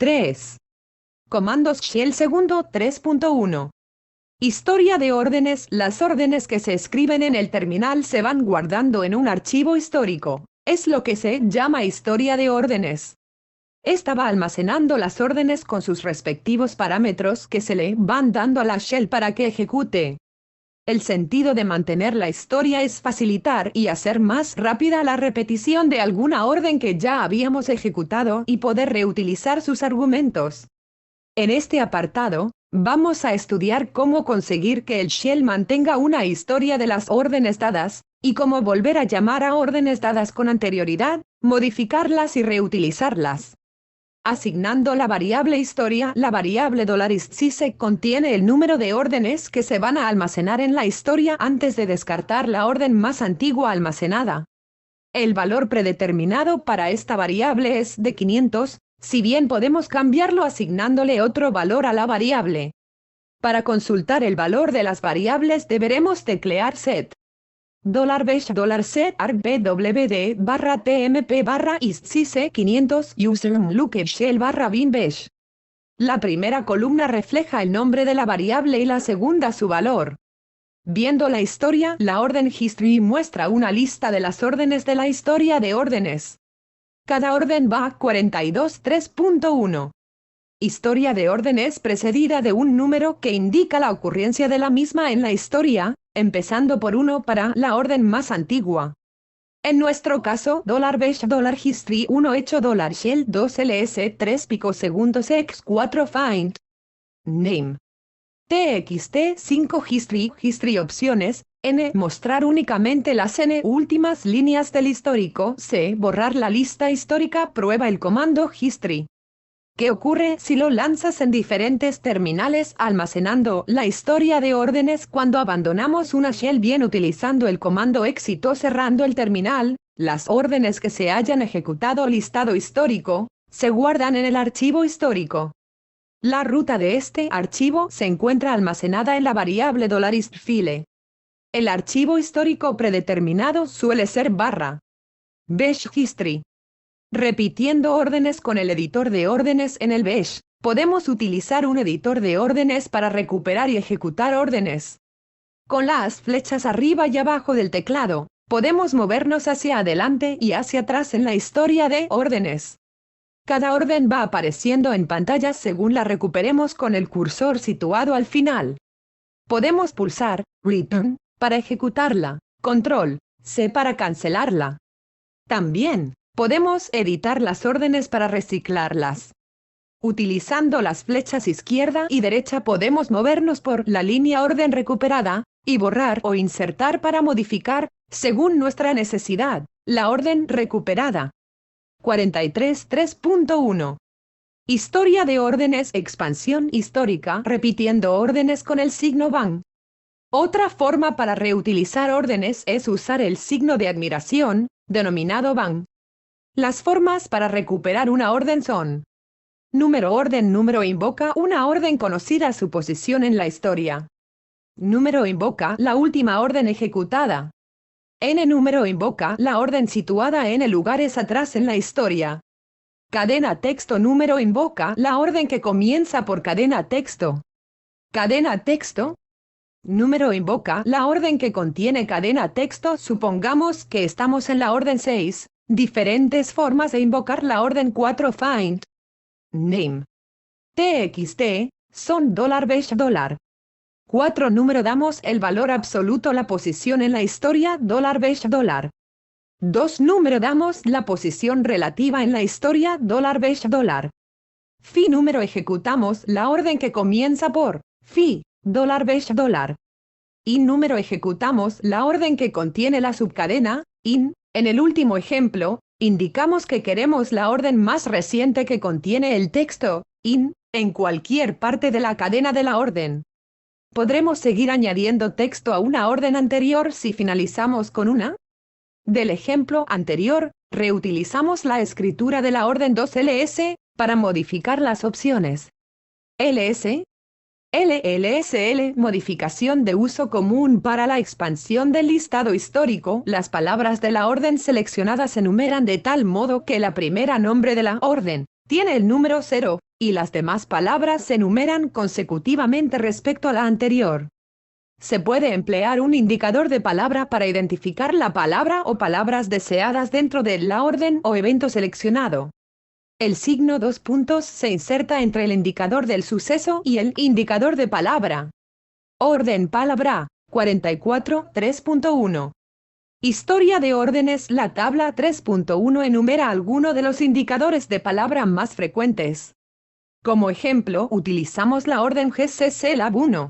3. Comandos Shell segundo 3.1. Historia de órdenes. Las órdenes que se escriben en el terminal se van guardando en un archivo histórico. Es lo que se llama historia de órdenes. Esta va almacenando las órdenes con sus respectivos parámetros que se le van dando a la shell para que ejecute. El sentido de mantener la historia es facilitar y hacer más rápida la repetición de alguna orden que ya habíamos ejecutado y poder reutilizar sus argumentos. En este apartado, vamos a estudiar cómo conseguir que el shell mantenga una historia de las órdenes dadas, y cómo volver a llamar a órdenes dadas con anterioridad, modificarlas y reutilizarlas. Asignando la variable historia, la variable $istsysec contiene el número de órdenes que se van a almacenar en la historia antes de descartar la orden más antigua almacenada. El valor predeterminado para esta variable es de 500, si bien podemos cambiarlo asignándole otro valor a la variable. Para consultar el valor de las variables deberemos teclear set $set argbwd /tmp /istsysec 500 username looked shell /bin bash. La primera columna refleja el nombre de la variable y la segunda su valor. Viendo la historia, la orden history muestra una lista de las órdenes de la historia de órdenes. Cada orden va a 42 3.1. Historia de órdenes precedida de un número que indica la ocurrencia de la misma en la historia, empezando por 1 para la orden más antigua. En nuestro caso, $bash $history 1 hecho $shell 2 ls 3 picosegundos x 4 find name txt 5 history opciones n mostrar únicamente las n últimas líneas del histórico, c borrar la lista histórica. Prueba el comando history. ¿Qué ocurre si lo lanzas en diferentes terminales almacenando la historia de órdenes cuando abandonamos una shell bien utilizando el comando exit o cerrando el terminal? Las órdenes que se hayan ejecutado listado histórico se guardan en el archivo histórico. La ruta de este archivo se encuentra almacenada en la variable $file. El archivo histórico predeterminado suele ser /bash history. Repitiendo órdenes con el editor de órdenes en el bash, podemos utilizar un editor de órdenes para recuperar y ejecutar órdenes. Con las flechas arriba y abajo del teclado, podemos movernos hacia adelante y hacia atrás en la historia de órdenes. Cada orden va apareciendo en pantalla según la recuperemos con el cursor situado al final. Podemos pulsar Return para ejecutarla, Control C para cancelarla. También podemos editar las órdenes para reciclarlas. Utilizando las flechas izquierda y derecha podemos movernos por la línea orden recuperada, y borrar o insertar para modificar, según nuestra necesidad, la orden recuperada. 43 3.1. Historia de órdenes. Expansión histórica repitiendo órdenes con el signo van. Otra forma para reutilizar órdenes es usar el signo de admiración, denominado van. Las formas para recuperar una orden son: número orden. Número invoca una orden conocida su posición en la historia. Número invoca la última orden ejecutada. N número invoca la orden situada n lugares atrás en la historia. Cadena texto. Número invoca la orden que comienza por cadena texto. Cadena texto. Número invoca la orden que contiene cadena texto. Supongamos que estamos en la orden 6. Diferentes formas de invocar la orden 4 find name txt son $bash $. 4 número damos el valor absoluto la posición en la historia $bash $. 2 número damos la posición relativa en la historia $bash $. Fi número ejecutamos la orden que comienza por fi $bash $. In número ejecutamos la orden que contiene la subcadena in. En el último ejemplo, indicamos que queremos la orden más reciente que contiene el texto in en cualquier parte de la cadena de la orden. Podremos seguir añadiendo texto a una orden anterior si finalizamos con una. Del ejemplo anterior, reutilizamos la escritura de la orden 2ls para modificar las opciones ls, LLSL, modificación de uso común para la expansión del listado histórico. Las palabras de la orden seleccionada se enumeran de tal modo que la primera nombre de la orden tiene el número 0, y las demás palabras se enumeran consecutivamente respecto a la anterior. Se puede emplear un indicador de palabra para identificar la palabra o palabras deseadas dentro de la orden o evento seleccionado. El signo 2 puntos se inserta entre el indicador del suceso y el indicador de palabra. Orden palabra, 44, 3.1. Historia de órdenes. La tabla 3.1 enumera algunos de los indicadores de palabra más frecuentes. Como ejemplo, utilizamos la orden GCC Lab 1.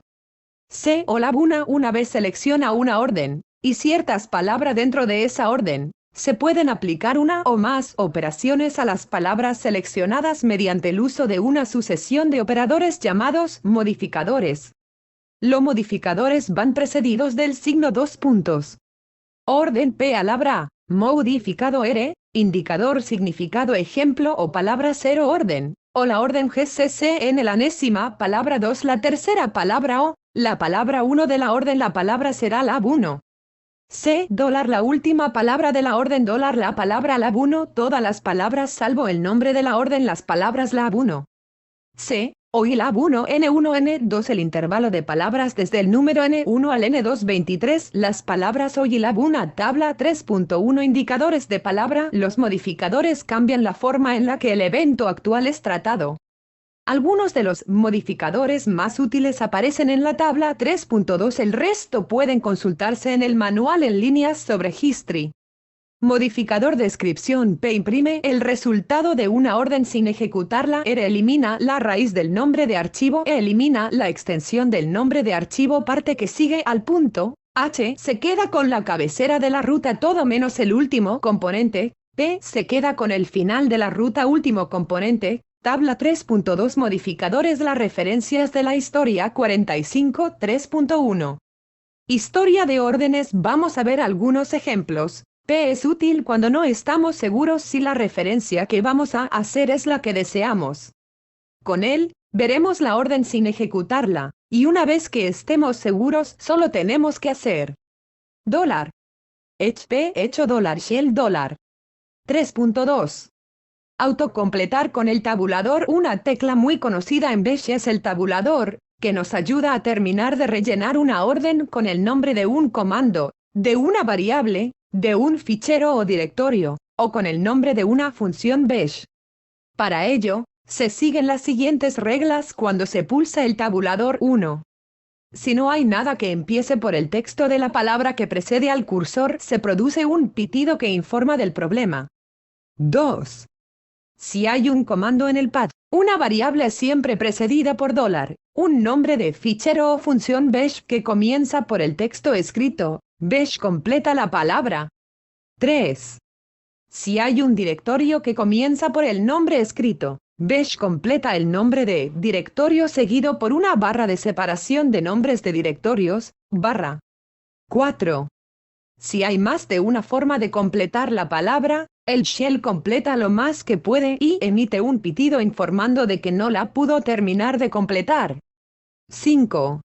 C o Lab 1 una vez selecciona una orden, y ciertas palabras dentro de esa orden, se pueden aplicar una o más operaciones a las palabras seleccionadas mediante el uso de una sucesión de operadores llamados modificadores. Los modificadores van precedidos del signo 2 puntos. Orden palabra, modificado R, indicador significado ejemplo o palabra 0 orden, o la orden GCC en la enésima palabra 2 la tercera palabra o, la palabra 1 de la orden la palabra será Lab 1. C la última palabra de la orden la palabra Lab 1 todas las palabras salvo el nombre de la orden las palabras Lab 1. C o y Lab 1 N1 N2 el intervalo de palabras desde el número N1 al N2 23 las palabras o y Lab 1 tabla 3.1 indicadores de palabra los modificadores cambian la forma en la que el evento actual es tratado. Algunos de los modificadores más útiles aparecen en la tabla 3.2 el resto pueden consultarse en el manual en líneas sobre History. Modificador descripción P imprime el resultado de una orden sin ejecutarla. R elimina la raíz del nombre de archivo. E elimina la extensión del nombre de archivo parte que sigue al punto. H se queda con la cabecera de la ruta todo menos el último componente. P se queda con el final de la ruta último componente. Tabla 3.2 modificadores las referencias de la historia 45 3.1. Historia de órdenes vamos a ver algunos ejemplos. P es útil cuando no estamos seguros si la referencia que vamos a hacer es la que deseamos. Con él, veremos la orden sin ejecutarla, y una vez que estemos seguros solo tenemos que hacer $. HP hecho $shell $. 3.2. Autocompletar con el tabulador. Una tecla muy conocida en Bash es el tabulador, que nos ayuda a terminar de rellenar una orden con el nombre de un comando, de una variable, de un fichero o directorio, o con el nombre de una función Bash. Para ello, se siguen las siguientes reglas cuando se pulsa el tabulador. 1. Si no hay nada que empiece por el texto de la palabra que precede al cursor, se produce un pitido que informa del problema. 2. Si hay un comando en el pad, una variable siempre precedida por $, un nombre de fichero o función Bash que comienza por el texto escrito, Bash completa la palabra. 3. Si hay un directorio que comienza por el nombre escrito, Bash completa el nombre de directorio seguido por una barra de separación de nombres de directorios, barra. 4. Si hay más de una forma de completar la palabra, el shell completa lo más que puede y emite un pitido informando de que no la pudo terminar de completar. 5.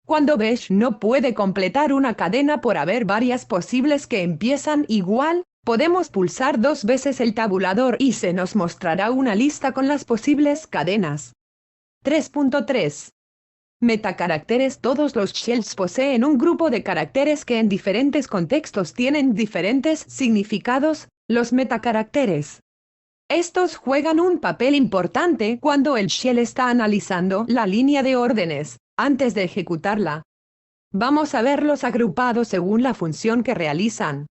Cuando Bash no puede completar una cadena por haber varias posibles que empiezan igual, podemos pulsar 2 veces el tabulador y se nos mostrará una lista con las posibles cadenas. 3.3. Metacaracteres. Todos los shells poseen un grupo de caracteres que en diferentes contextos tienen diferentes significados, los metacaracteres. Estos juegan un papel importante cuando el shell está analizando la línea de órdenes, antes de ejecutarla. Vamos a verlos agrupados según la función que realizan.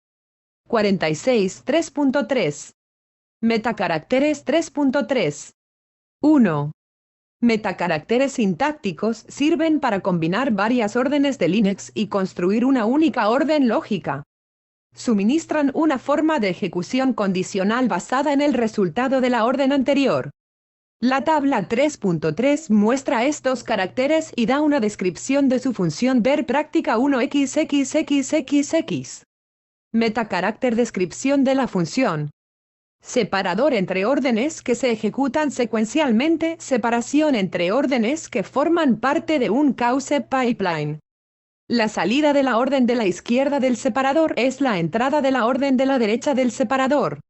46 3.3. Metacaracteres 3.3. 1. Metacaracteres sintácticos sirven para combinar varias órdenes de Linux y construir una única orden lógica. Suministran una forma de ejecución condicional basada en el resultado de la orden anterior. La tabla 3.3 muestra estos caracteres y da una descripción de su función. Ver práctica 1xxxxx. Metacarácter. Descripción de la función. Separador entre órdenes que se ejecutan secuencialmente. Separación entre órdenes que forman parte de un cause pipeline. La salida de la orden de la izquierda del separador es la entrada de la orden de la derecha del separador.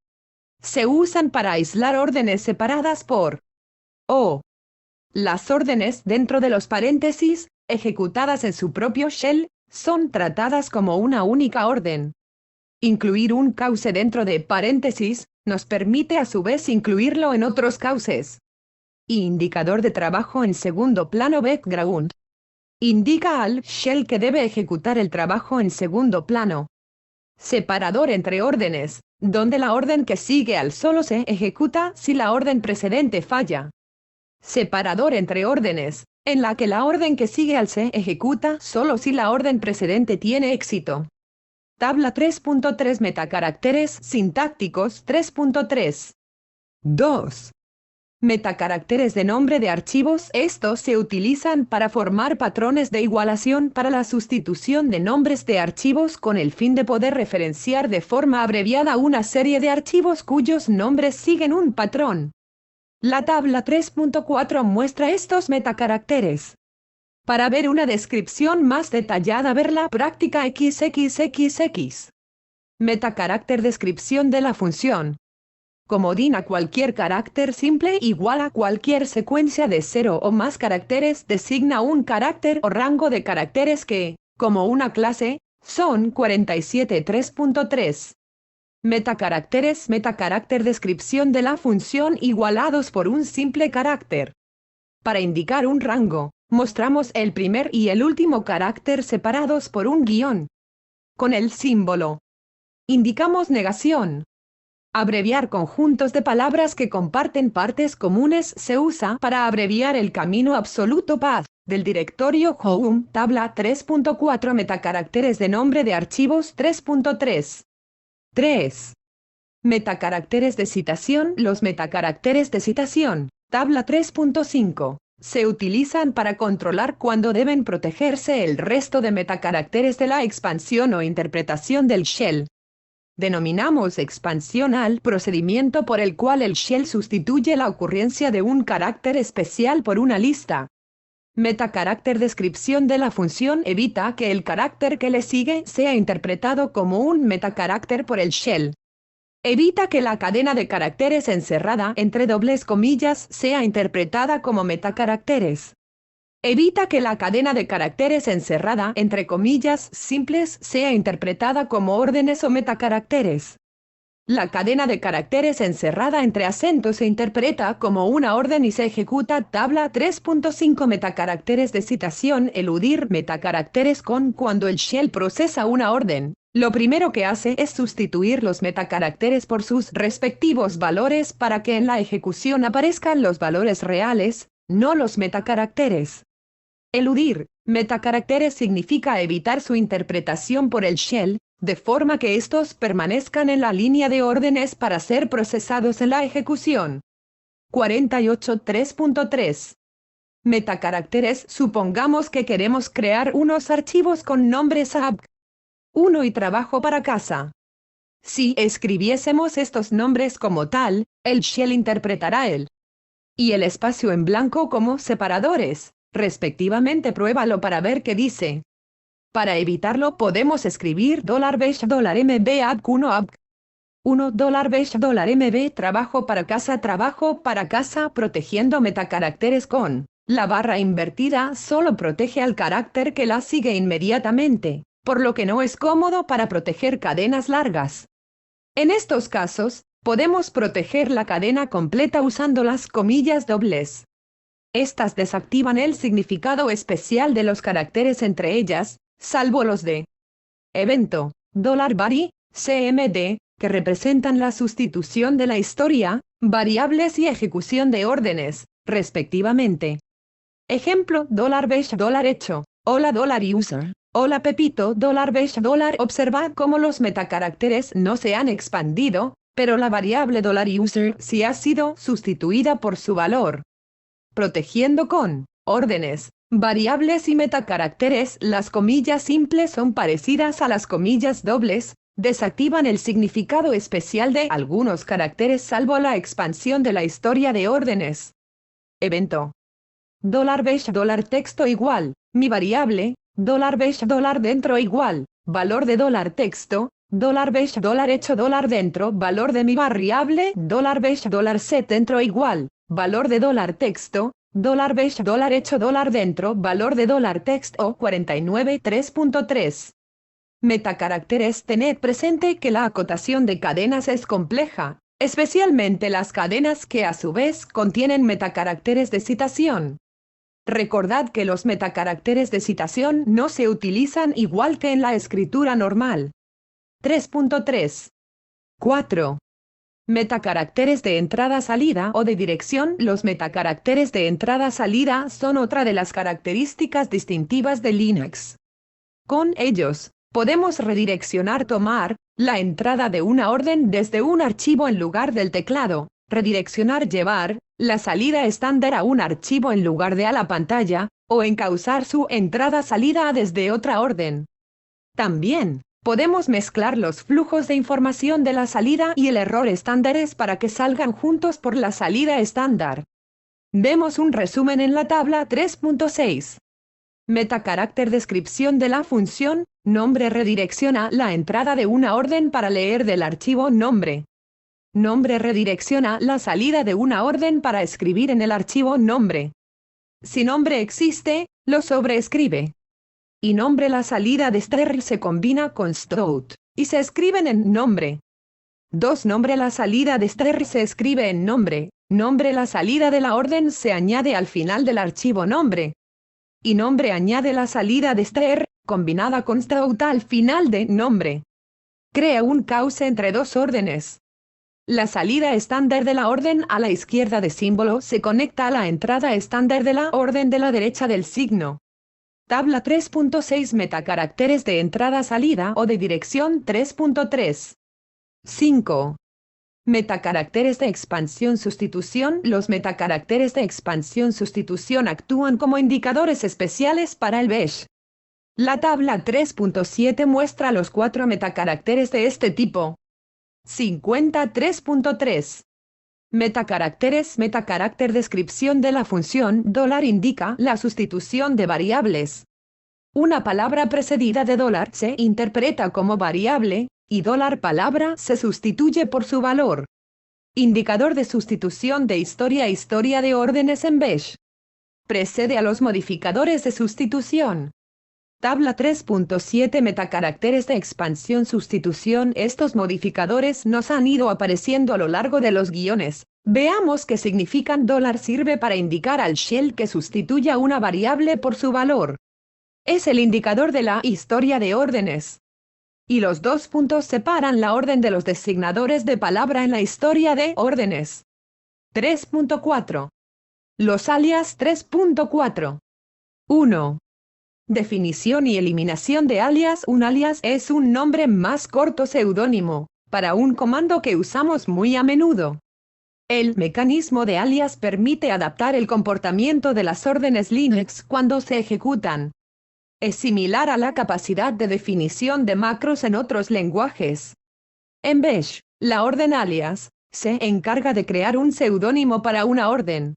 Se usan para aislar órdenes separadas por o. Las órdenes dentro de los paréntesis, ejecutadas en su propio shell, son tratadas como una única orden. Incluir un cause dentro de paréntesis, nos permite a su vez incluirlo en otros cauces. Indicador de trabajo en segundo plano background. Indica al shell que debe ejecutar el trabajo en segundo plano. Separador entre órdenes, donde la orden que sigue al solo se ejecuta si la orden precedente falla. Separador entre órdenes, en la que la orden que sigue al se ejecuta solo si la orden precedente tiene éxito. Tabla 3.3 Metacaracteres sintácticos 3.3. 2. Metacaracteres de nombre de archivos. Estos se utilizan para formar patrones de igualación para la sustitución de nombres de archivos con el fin de poder referenciar de forma abreviada una serie de archivos cuyos nombres siguen un patrón. La tabla 3.4 muestra estos metacaracteres. Para ver una descripción más detallada, ver la práctica XXXX. Metacarácter descripción de la función. Comodín a cualquier carácter simple igual a cualquier secuencia de 0 o más caracteres designa un carácter o rango de caracteres que, como una clase, son 47 3.3. Metacaracteres metacarácter descripción de la función igualados por un simple carácter. Para indicar un rango, mostramos el primer y el último carácter separados por un guión. Con el símbolo indicamos negación. Abreviar conjuntos de palabras que comparten partes comunes se usa para abreviar el camino absoluto path del directorio home. Tabla 3.4 Metacaracteres de nombre de archivos 3.3. 3. Metacaracteres de citación. Los metacaracteres de citación, tabla 3.5, se utilizan para controlar cuándo deben protegerse el resto de metacaracteres de la expansión o interpretación del shell. Denominamos expansión al procedimiento por el cual el shell sustituye la ocurrencia de un carácter especial por una lista. Metacarácter descripción de la función evita que el carácter que le sigue sea interpretado como un metacarácter por el shell. Evita que la cadena de caracteres encerrada entre dobles comillas sea interpretada como metacaracteres. Evita que la cadena de caracteres encerrada entre comillas simples sea interpretada como órdenes o metacaracteres. La cadena de caracteres encerrada entre acentos se interpreta como una orden y se ejecuta. Tabla 3.5 Metacaracteres de citación. Eludir metacaracteres con. Cuando el shell procesa una orden, lo primero que hace es sustituir los metacaracteres por sus respectivos valores para que en la ejecución aparezcan los valores reales, no los metacaracteres. Eludir metacaracteres significa evitar su interpretación por el shell, de forma que estos permanezcan en la línea de órdenes para ser procesados en la ejecución. 48 3.3. Metacaracteres. Supongamos que queremos crear unos archivos con nombres AB1 y trabajo para casa. Si escribiésemos estos nombres como tal, el shell interpretará el y el espacio en blanco como separadores, respectivamente. Pruébalo para ver qué dice. Para evitarlo podemos escribir $$mb AB1 AB1 $$mb trabajo para casa, protegiendo metacaracteres con la barra invertida solo protege al carácter que la sigue inmediatamente, por lo que no es cómodo para proteger cadenas largas. En estos casos, podemos proteger la cadena completa usando las comillas dobles. Estas desactivan el significado especial de los caracteres entre ellas, salvo los de evento, $var, cmd, que representan la sustitución de la historia, variables y ejecución de órdenes, respectivamente. Ejemplo: $bash $hecho, hola $user, hola Pepito $bash $. Observad cómo los metacaracteres no se han expandido, pero la variable $user sí ha sido sustituida por su valor. Protegiendo con órdenes, variables y metacaracteres. Las comillas simples son parecidas a las comillas dobles, desactivan el significado especial de algunos caracteres salvo la expansión de la historia de órdenes. Evento: $bash $texto igual, mi variable, $bash $dentro igual, valor de $texto, $besh $hecho $dentro valor de mi variable $besh $set dentro igual valor de $texto $besh $hecho $dentro valor de $texto 49 3.3. Metacaracteres. Tened presente que la acotación de cadenas es compleja, especialmente las cadenas que a su vez contienen metacaracteres de citación. Recordad que los metacaracteres de citación no se utilizan igual que en la escritura normal. 3.3. 4. Metacaracteres de entrada-salida o de dirección. Los metacaracteres de entrada-salida son otra de las características distintivas de Linux. Con ellos, podemos redireccionar tomar la entrada de una orden desde un archivo en lugar del teclado, redireccionar llevar la salida estándar a un archivo en lugar de a la pantalla, o encauzar su entrada-salida desde otra orden. También, podemos mezclar los flujos de información de la salida y el error estándares para que salgan juntos por la salida estándar. Vemos un resumen en la tabla 3.6. Metacarácter. Descripción de la función nombre. Redirecciona la entrada de una orden para leer del archivo nombre. Nombre. Redirecciona la salida de una orden para escribir en el archivo nombre. Si nombre existe, lo sobreescribe. Y nombre. La salida de str se combina con stout y se escriben en nombre. 2. Nombre. La salida de str se escribe en nombre. Nombre. La salida de la orden se añade al final del archivo nombre. Y nombre. Añade la salida de str combinada con stout al final de nombre. Crea un cauce entre dos órdenes. La salida estándar de la orden a la izquierda de símbolo se conecta a la entrada estándar de la orden de la derecha del signo. Tabla 3.6. Metacaracteres de entrada-salida o de dirección. 3.3. 5. Metacaracteres de expansión-sustitución. Los metacaracteres de expansión-sustitución actúan como indicadores especiales para el bash. La tabla 3.7 muestra los 4 metacaracteres de este tipo. 53.3. Metacaracteres. Metacarácter. Descripción de la función indica la sustitución de variables. Una palabra precedida de se interpreta como variable, y palabra se sustituye por su valor. Indicador de sustitución de historia. Historia de órdenes en bash. Precede a los modificadores de sustitución. Tabla 3.7. Metacaracteres de expansión-sustitución. Estos modificadores nos han ido apareciendo a lo largo de los guiones. Veamos qué significan. Sirve para indicar al shell que sustituya una variable por su valor. Es el indicador de la historia de órdenes. Y los 2 puntos separan la orden de los designadores de palabra en la historia de órdenes. 3.4. Los alias. 3.4. 1. Definición y eliminación de alias. Un alias es un nombre más corto seudónimo para un comando que usamos muy a menudo. El mecanismo de alias permite adaptar el comportamiento de las órdenes Linux cuando se ejecutan. Es similar a la capacidad de definición de macros en otros lenguajes. En bash, la orden alias se encarga de crear un seudónimo para una orden.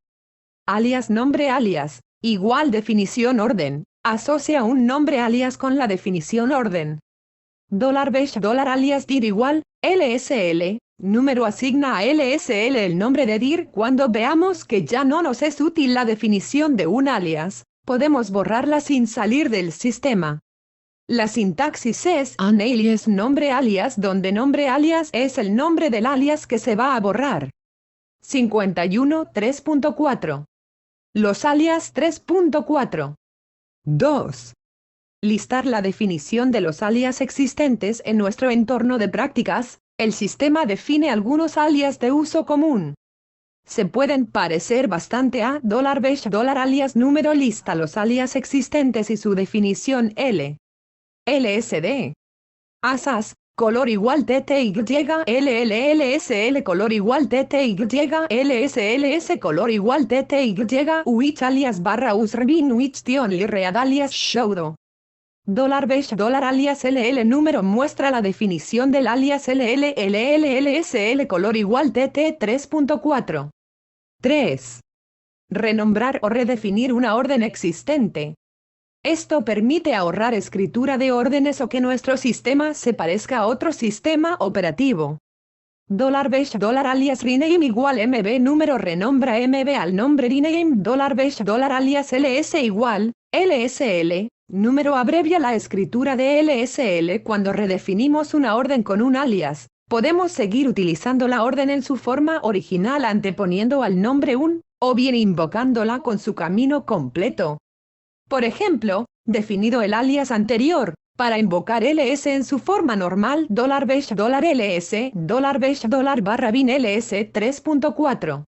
Alias nombre alias, igual definición orden. Asocia un nombre alias con la definición orden. $bash $alias dir igual, LSL, número asigna a LSL el nombre de dir. Cuando veamos que ya no nos es útil la definición de un alias, podemos borrarla sin salir del sistema. La sintaxis es un alias nombre alias, donde nombre alias es el nombre del alias que se va a borrar. 51 3.4. Los alias. 3.4. 2. Listar la definición de los alias existentes en nuestro entorno de prácticas. El sistema define algunos alias de uso común. Se pueden parecer bastante a $bash $alias número. Lista los alias existentes y su definición. LSD. Asas, color igual TTY, LLLSL color igual TTY, LSLS color igual TTY, which alias barra usrvin which the only read alias showdo. $bash $alias LL número muestra la definición del alias LLLLSL color igual TT 3.4. 3. Renombrar o redefinir una orden existente. Esto permite ahorrar escritura de órdenes o que nuestro sistema se parezca a otro sistema operativo. $bash $alias rename igual mb número renombra mb al nombre rename $bash $alias ls igual lsl, número abrevia la escritura de lsl cuando redefinimos una orden con un alias. Podemos seguir utilizando la orden en su forma original anteponiendo al nombre un, o bien invocándola con su camino completo. Por ejemplo, definido el alias anterior, para invocar ls en su forma normal $bash $ls, $bash $bin ls 3.4.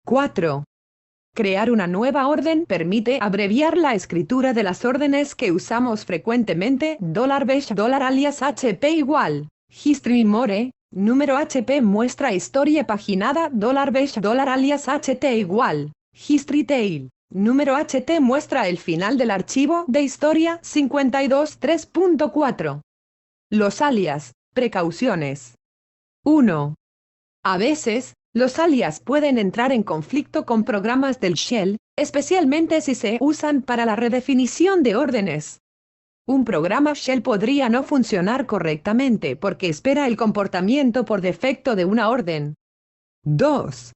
4. Crear una nueva orden permite abreviar la escritura de las órdenes que usamos frecuentemente $bash $alias hp igual history more, número hp muestra historia paginada $bash $alias ht igual history tail. Número HT muestra el final del archivo de historia 52 3.4. Los alias, precauciones. 1. A veces, los alias pueden entrar en conflicto con programas del shell, especialmente si se usan para la redefinición de órdenes. Un programa shell podría no funcionar correctamente porque espera el comportamiento por defecto de una orden. 2.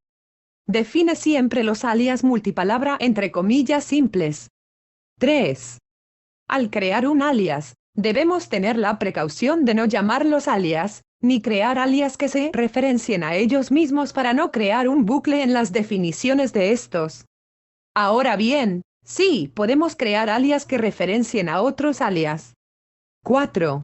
Define siempre los alias multipalabra entre comillas simples. 3. Al crear un alias, debemos tener la precaución de no llamarlos alias, ni crear alias que se referencien a ellos mismos para no crear un bucle en las definiciones de estos. Ahora bien, sí, podemos crear alias que referencien a otros alias. 4.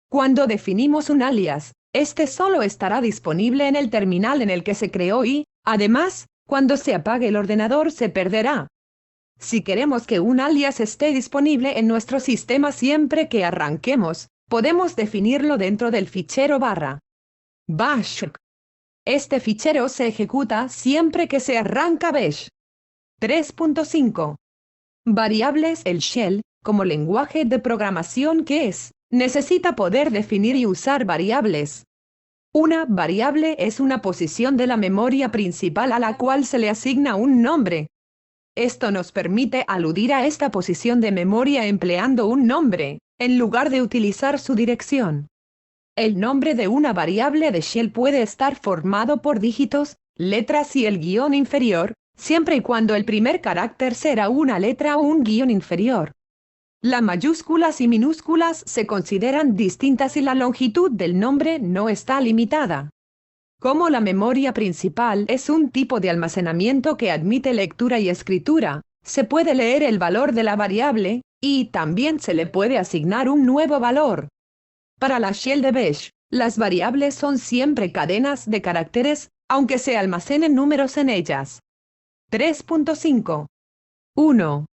Cuando definimos un alias, este solo estará disponible en el terminal en el que se creó y, además, cuando se apague el ordenador se perderá. Si queremos que un alias esté disponible en nuestro sistema siempre que arranquemos, podemos definirlo dentro del fichero /bash. Este fichero se ejecuta siempre que se arranca bash. 3.5. Variables. El shell, como lenguaje de programación que es, necesita poder definir y usar variables. Una variable es una posición de la memoria principal a la cual se le asigna un nombre. Esto nos permite aludir a esta posición de memoria empleando un nombre, en lugar de utilizar su dirección. El nombre de una variable de shell puede estar formado por dígitos, letras y el guión inferior, siempre y cuando el primer carácter será una letra o un guión inferior. Las mayúsculas y minúsculas se consideran distintas y la longitud del nombre no está limitada. Como la memoria principal es un tipo de almacenamiento que admite lectura y escritura, se puede leer el valor de la variable, y también se le puede asignar un nuevo valor. Para la shell de bash, las variables son siempre cadenas de caracteres, aunque se almacenen números en ellas. 3.5. 1.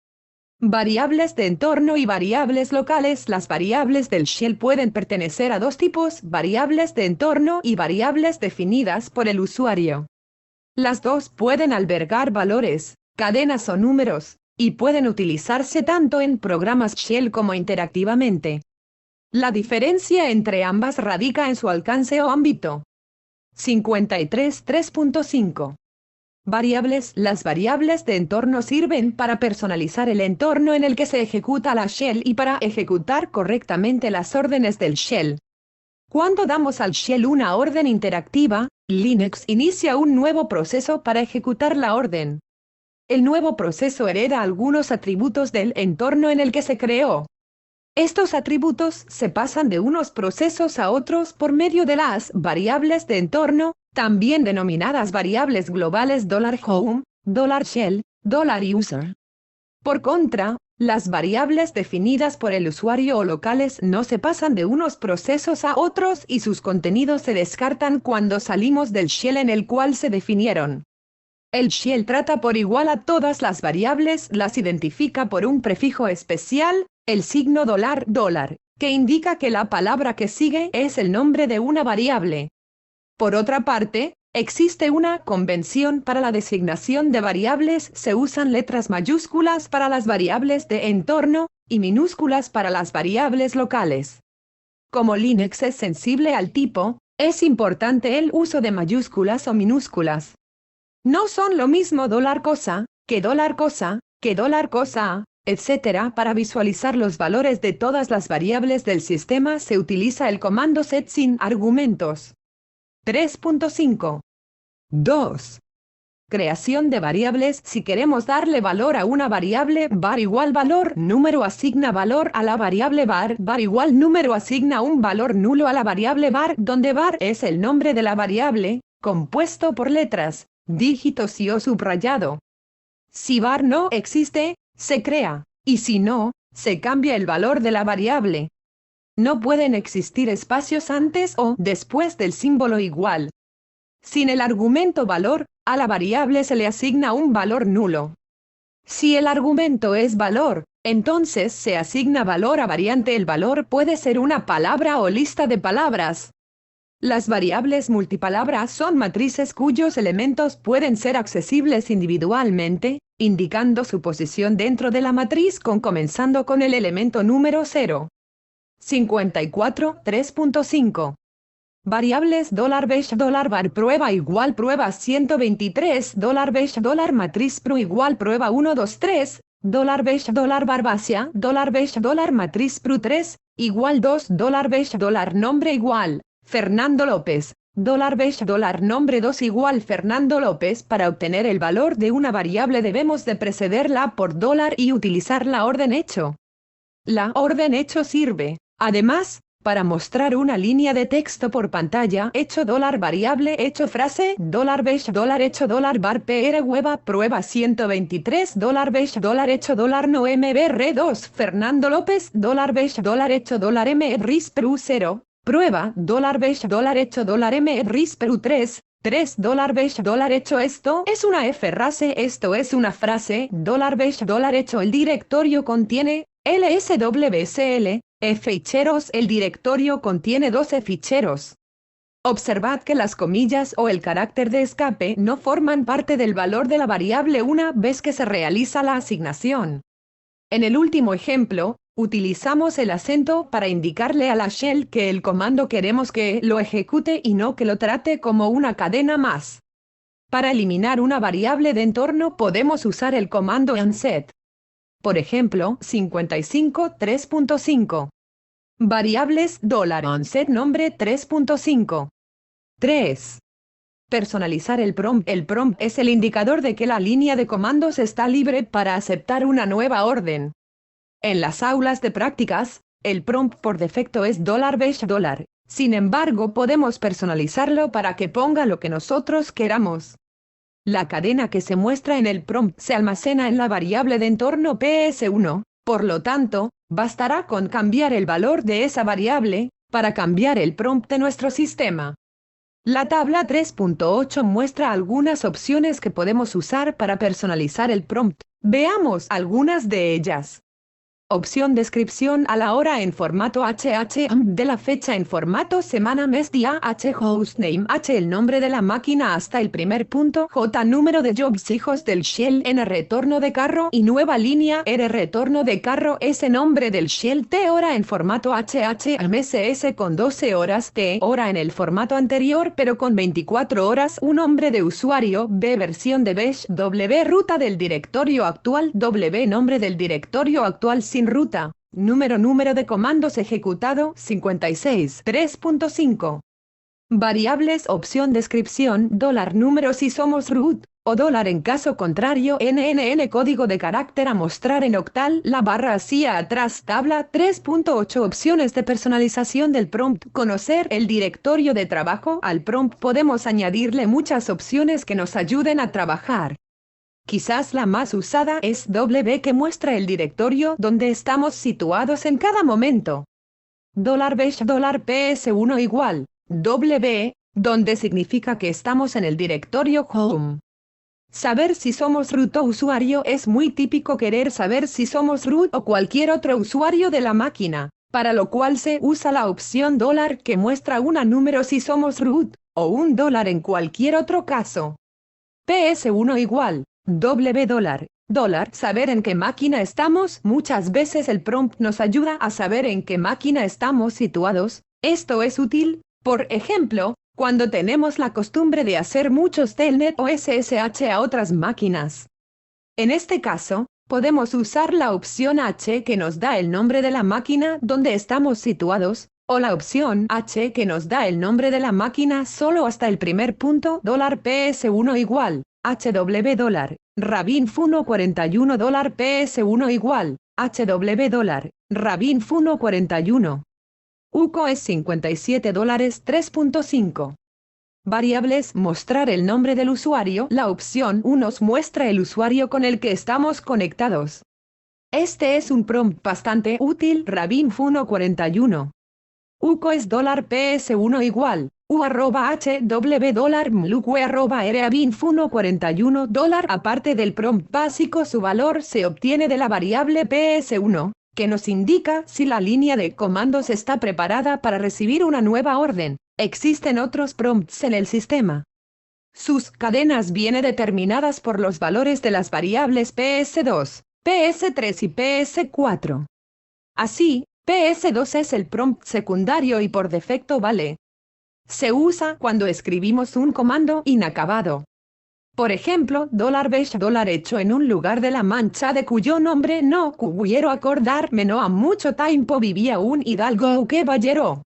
Variables de entorno y variables locales. Las variables del shell pueden pertenecer a dos tipos, variables de entorno y variables definidas por el usuario. Las dos pueden albergar valores, cadenas o números, y pueden utilizarse tanto en programas shell como interactivamente. La diferencia entre ambas radica en su alcance o ámbito. 53 3.5. Variables. Las variables de entorno sirven para personalizar el entorno en el que se ejecuta la shell y para ejecutar correctamente las órdenes del shell. Cuando damos al shell una orden interactiva, Linux inicia un nuevo proceso para ejecutar la orden. El nuevo proceso hereda algunos atributos del entorno en el que se creó. Estos atributos se pasan de unos procesos a otros por medio de las variables de entorno, también denominadas variables globales $home, $shell, $user. Por contra, las variables definidas por el usuario o locales no se pasan de unos procesos a otros y sus contenidos se descartan cuando salimos del shell en el cual se definieron. El shell trata por igual a todas las variables, las identifica por un prefijo especial, el signo $, que indica que la palabra que sigue es el nombre de una variable. Por otra parte, existe una convención para la designación de variables. Se usan letras mayúsculas para las variables de entorno, y minúsculas para las variables locales. Como Linux es sensible al tipo, es importante el uso de mayúsculas o minúsculas. No son lo mismo $cosa, que $cosa, que $cosa, etc. Para visualizar los valores de todas las variables del sistema se utiliza el comando set sin argumentos. 3.5. 2. Creación de variables. Si queremos darle valor a una variable var igual valor número, asigna valor a la variable var igual número, asigna un valor nulo a la variable var, donde var es el nombre de la variable, compuesto por letras, dígitos y o subrayado. Si var no existe, se crea, y si no, se cambia el valor de la variable. No pueden existir espacios antes o después del símbolo igual. Sin el argumento valor, a la variable se le asigna un valor nulo. Si el argumento es valor, entonces se asigna valor a variante. El valor puede ser una palabra o lista de palabras. Las variables multipalabras son matrices cuyos elementos pueden ser accesibles individualmente, indicando su posición dentro de la matriz comenzando con el elemento número 0. 54. 3.5. Variables $besh $var prueba igual prueba 123 $besh $matriz pro igual prueba 123 $besh $barbacia $besh $matriz pro 3 igual 2 $besh $nombre igual Fernando López $besh $nombre 2 igual Fernando López. Para obtener el valor de una variable debemos de precederla por $, y utilizar la orden hecho. La orden hecho sirve, además, para mostrar una línea de texto por pantalla. Hecho $variable hecho frase $besh hecho $var pr hueva prueba 123 $besh hecho $no mbr 2 Fernando López $besh hecho $m ris pru 0 prueba $besh hecho $m ris pru 3 $besh hecho. Esto es una frase, esto es una frase. $besh hecho. El directorio contiene lswcl ficheros. El directorio contiene 12 ficheros. Observad que las comillas o el carácter de escape no forman parte del valor de la variable una vez que se realiza la asignación. En el último ejemplo, utilizamos el acento para indicarle a la shell que el comando queremos que lo ejecute y no que lo trate como una cadena más. Para eliminar una variable de entorno podemos usar el comando unset. Por ejemplo, 55. 3.5. Variables $onset nombre 3.5. 3. Personalizar el prompt. El prompt es el indicador de que la línea de comandos está libre para aceptar una nueva orden. En las aulas de prácticas, el prompt por defecto es $besh $. Sin embargo, podemos personalizarlo para que ponga lo que nosotros queramos. La cadena que se muestra en el prompt se almacena en la variable de entorno ps1, por lo tanto, bastará con cambiar el valor de esa variable, para cambiar el prompt de nuestro sistema. La tabla 3.8 muestra algunas opciones que podemos usar para personalizar el prompt. Veamos algunas de ellas. Opción descripción a la hora en formato HH de la fecha en formato semana mes día H hostname H el nombre de la máquina hasta el primer punto J número de jobs hijos del shell N retorno de carro y nueva línea R retorno de carro S nombre del shell T hora en formato HH MSS con 12 horas T hora en el formato anterior pero con 24 horas un nombre de usuario B versión de besh W ruta del directorio actual W nombre del directorio actual sin ruta, número de comandos ejecutado 56 3.5. Variables opción descripción $número si somos root, o $, en caso contrario NNN código de carácter a mostrar en octal la barra hacia atrás tabla 3.8 opciones de personalización del prompt conocer el directorio de trabajo al prompt podemos añadirle muchas opciones que nos ayuden a trabajar. Quizás la más usada es W que muestra el directorio donde estamos situados en cada momento. $besh $ps1 igual W, donde significa que estamos en el directorio home. Saber si somos root o usuario es muy típico querer saber si somos root o cualquier otro usuario de la máquina, para lo cual se usa la opción $, que muestra un número si somos root, o un $, en cualquier otro caso. PS1 igual $, saber en qué máquina estamos. Muchas veces el prompt nos ayuda a saber en qué máquina estamos situados. Esto es útil, por ejemplo, cuando tenemos la costumbre de hacer muchos telnet o SSH a otras máquinas. En este caso, Podemos usar la opción H que nos da el nombre de la máquina donde estamos situados, o la opción H que nos da el nombre de la máquina solo hasta el primer punto $PS1 igual, $, Rabinf1 $41 PS1 igual, $, Rabinf1 41. UCO es $57 3.5. Variables. Mostrar el nombre del usuario. La opción 1 nos muestra el usuario con el que estamos conectados. Este es un prompt bastante útil. Rabinf1 41. UCO es $PS1 igual, $HW$MLUQUE@Rabinf1 41 Aparte del prompt básico, su valor se obtiene de la variable PS1, que nos indica si la línea de comandos está preparada para recibir una nueva orden. Existen otros prompts en el sistema. Sus cadenas vienen determinadas por los valores de las variables PS2, PS3 y PS4. Así, PS2 es el prompt secundario y por defecto vale. Se usa cuando escribimos un comando inacabado. Por ejemplo, $bash hecho en un lugar de la mancha de cuyo nombre no quiero acordarme. No ha mucho tiempo vivía un hidalgo caballero.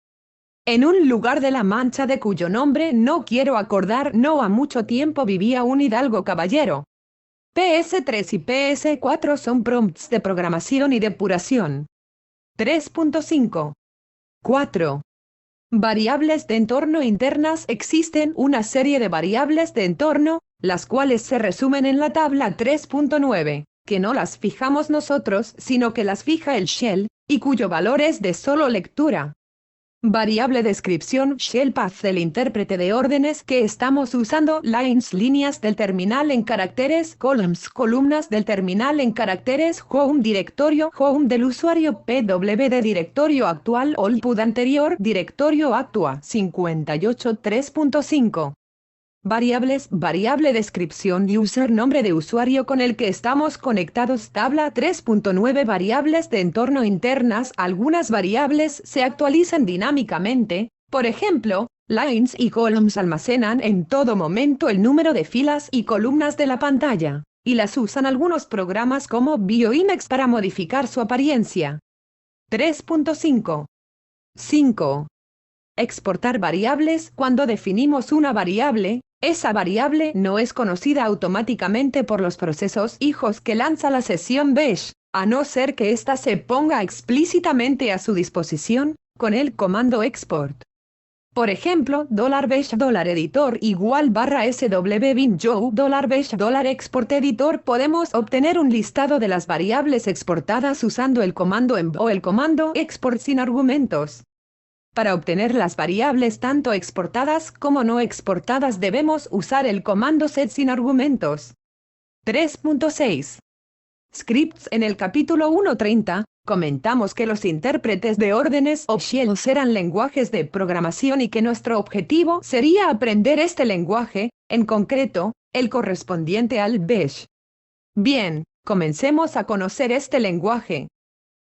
En un lugar de la mancha de cuyo nombre no quiero acordar. No ha mucho tiempo vivía un hidalgo caballero. PS3 y PS4 son prompts de programación y depuración. 3.5. 4. Variables de entorno internas. Existen una serie de variables de entorno, las cuales se resumen en la tabla 3.9, que no las fijamos nosotros, sino que las fija el shell, y cuyo valor es de solo lectura. Variable descripción. Shell path del intérprete de órdenes que estamos usando. Lines, líneas del terminal en caracteres. Columns, columnas del terminal en caracteres. Home, directorio home del usuario. PWD, directorio actual. All-put anterior, directorio actua. 58 3.5. Variables. Variable descripción. User, nombre de usuario con el que estamos conectados. Tabla 3.9. Variables de entorno internas. Algunas variables se actualizan dinámicamente. Por ejemplo, lines y columns almacenan en todo momento el número de filas y columnas de la pantalla, y las usan algunos programas como Bioimex para modificar su apariencia. 3.5. 5. Exportar variables. Cuando definimos una variable, esa variable no es conocida automáticamente por los procesos hijos que lanza la sesión bash, a no ser que ésta se ponga explícitamente a su disposición, con el comando export. Por ejemplo, $bash $editor igual /swbinjoe $bash $export editor. Podemos obtener un listado de las variables exportadas usando el comando env o el comando export sin argumentos. Para obtener las variables tanto exportadas como no exportadas debemos usar el comando set sin argumentos. 3.6. Scripts. En el capítulo 1.30, comentamos que los intérpretes de órdenes o shells eran lenguajes de programación y que nuestro objetivo sería aprender este lenguaje, en concreto, el correspondiente al bash. Bien, comencemos a conocer este lenguaje.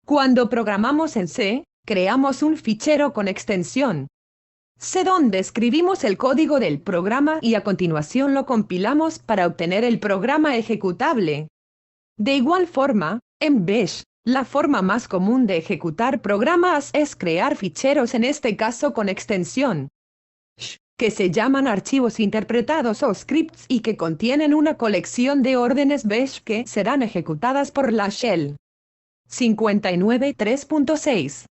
Cuando programamos en C, creamos un fichero con extensión C donde escribimos el código del programa y a continuación lo compilamos para obtener el programa ejecutable. De igual forma, en bash, la forma más común de ejecutar programas es crear ficheros, en este caso con extensión sh, que se llaman archivos interpretados o scripts y que contienen una colección de órdenes bash que serán ejecutadas por la shell. 59 3.6.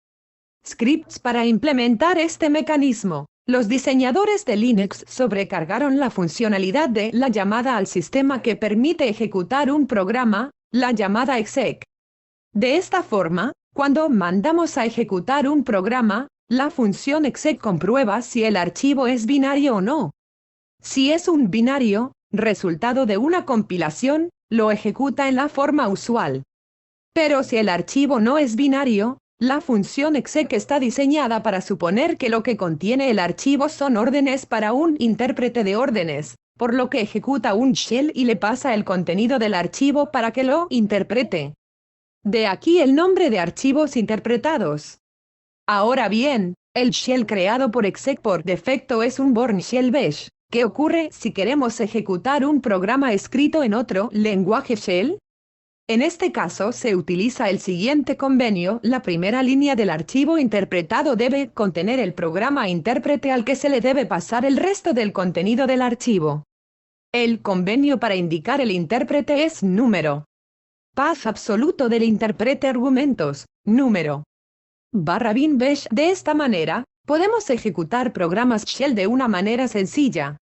Scripts. Para implementar este mecanismo, los diseñadores de Linux sobrecargaron la funcionalidad de la llamada al sistema que permite ejecutar un programa, la llamada exec. De esta forma, cuando mandamos a ejecutar un programa, la función exec comprueba si el archivo es binario o no. Si es un binario, resultado de una compilación, lo ejecuta en la forma usual. Pero si el archivo no es binario, la función exec está diseñada para suponer que lo que contiene el archivo son órdenes para un intérprete de órdenes, por lo que ejecuta un shell y le pasa el contenido del archivo para que lo interprete. De aquí el nombre de archivos interpretados. Ahora bien, el shell creado por exec por defecto es un Bourne Shell Bash. ¿Qué ocurre si queremos ejecutar un programa escrito en otro lenguaje shell? En este caso se utiliza el siguiente convenio: la primera línea del archivo interpretado debe contener el programa intérprete al que se le debe pasar el resto del contenido del archivo. El convenio para indicar el intérprete es número. Path absoluto del intérprete argumentos, número. /bin bash. De esta manera, podemos ejecutar programas shell de una manera sencilla.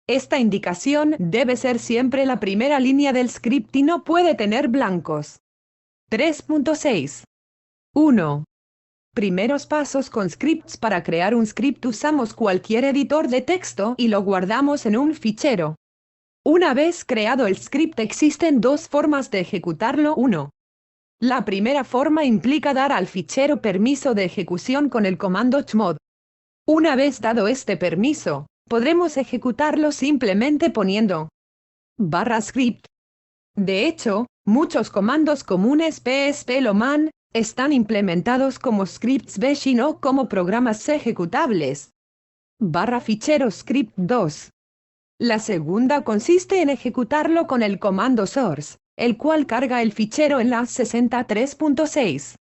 Esta indicación debe ser siempre la primera línea del script y no puede tener blancos. 3.6. 1. Primeros pasos con scripts. Para crear un script usamos cualquier editor de texto y lo guardamos en un fichero. Una vez creado el script existen dos formas de ejecutarlo. 1. La primera forma implica dar al fichero permiso de ejecución con el comando chmod. Una vez dado este permiso, podremos ejecutarlo simplemente poniendo /script. De hecho, muchos comandos comunes PSP-LOMAN están implementados como scripts bash y no como programas ejecutables. /fichero script 2. La segunda consiste en ejecutarlo con el comando source, el cual carga el fichero en la 63.6.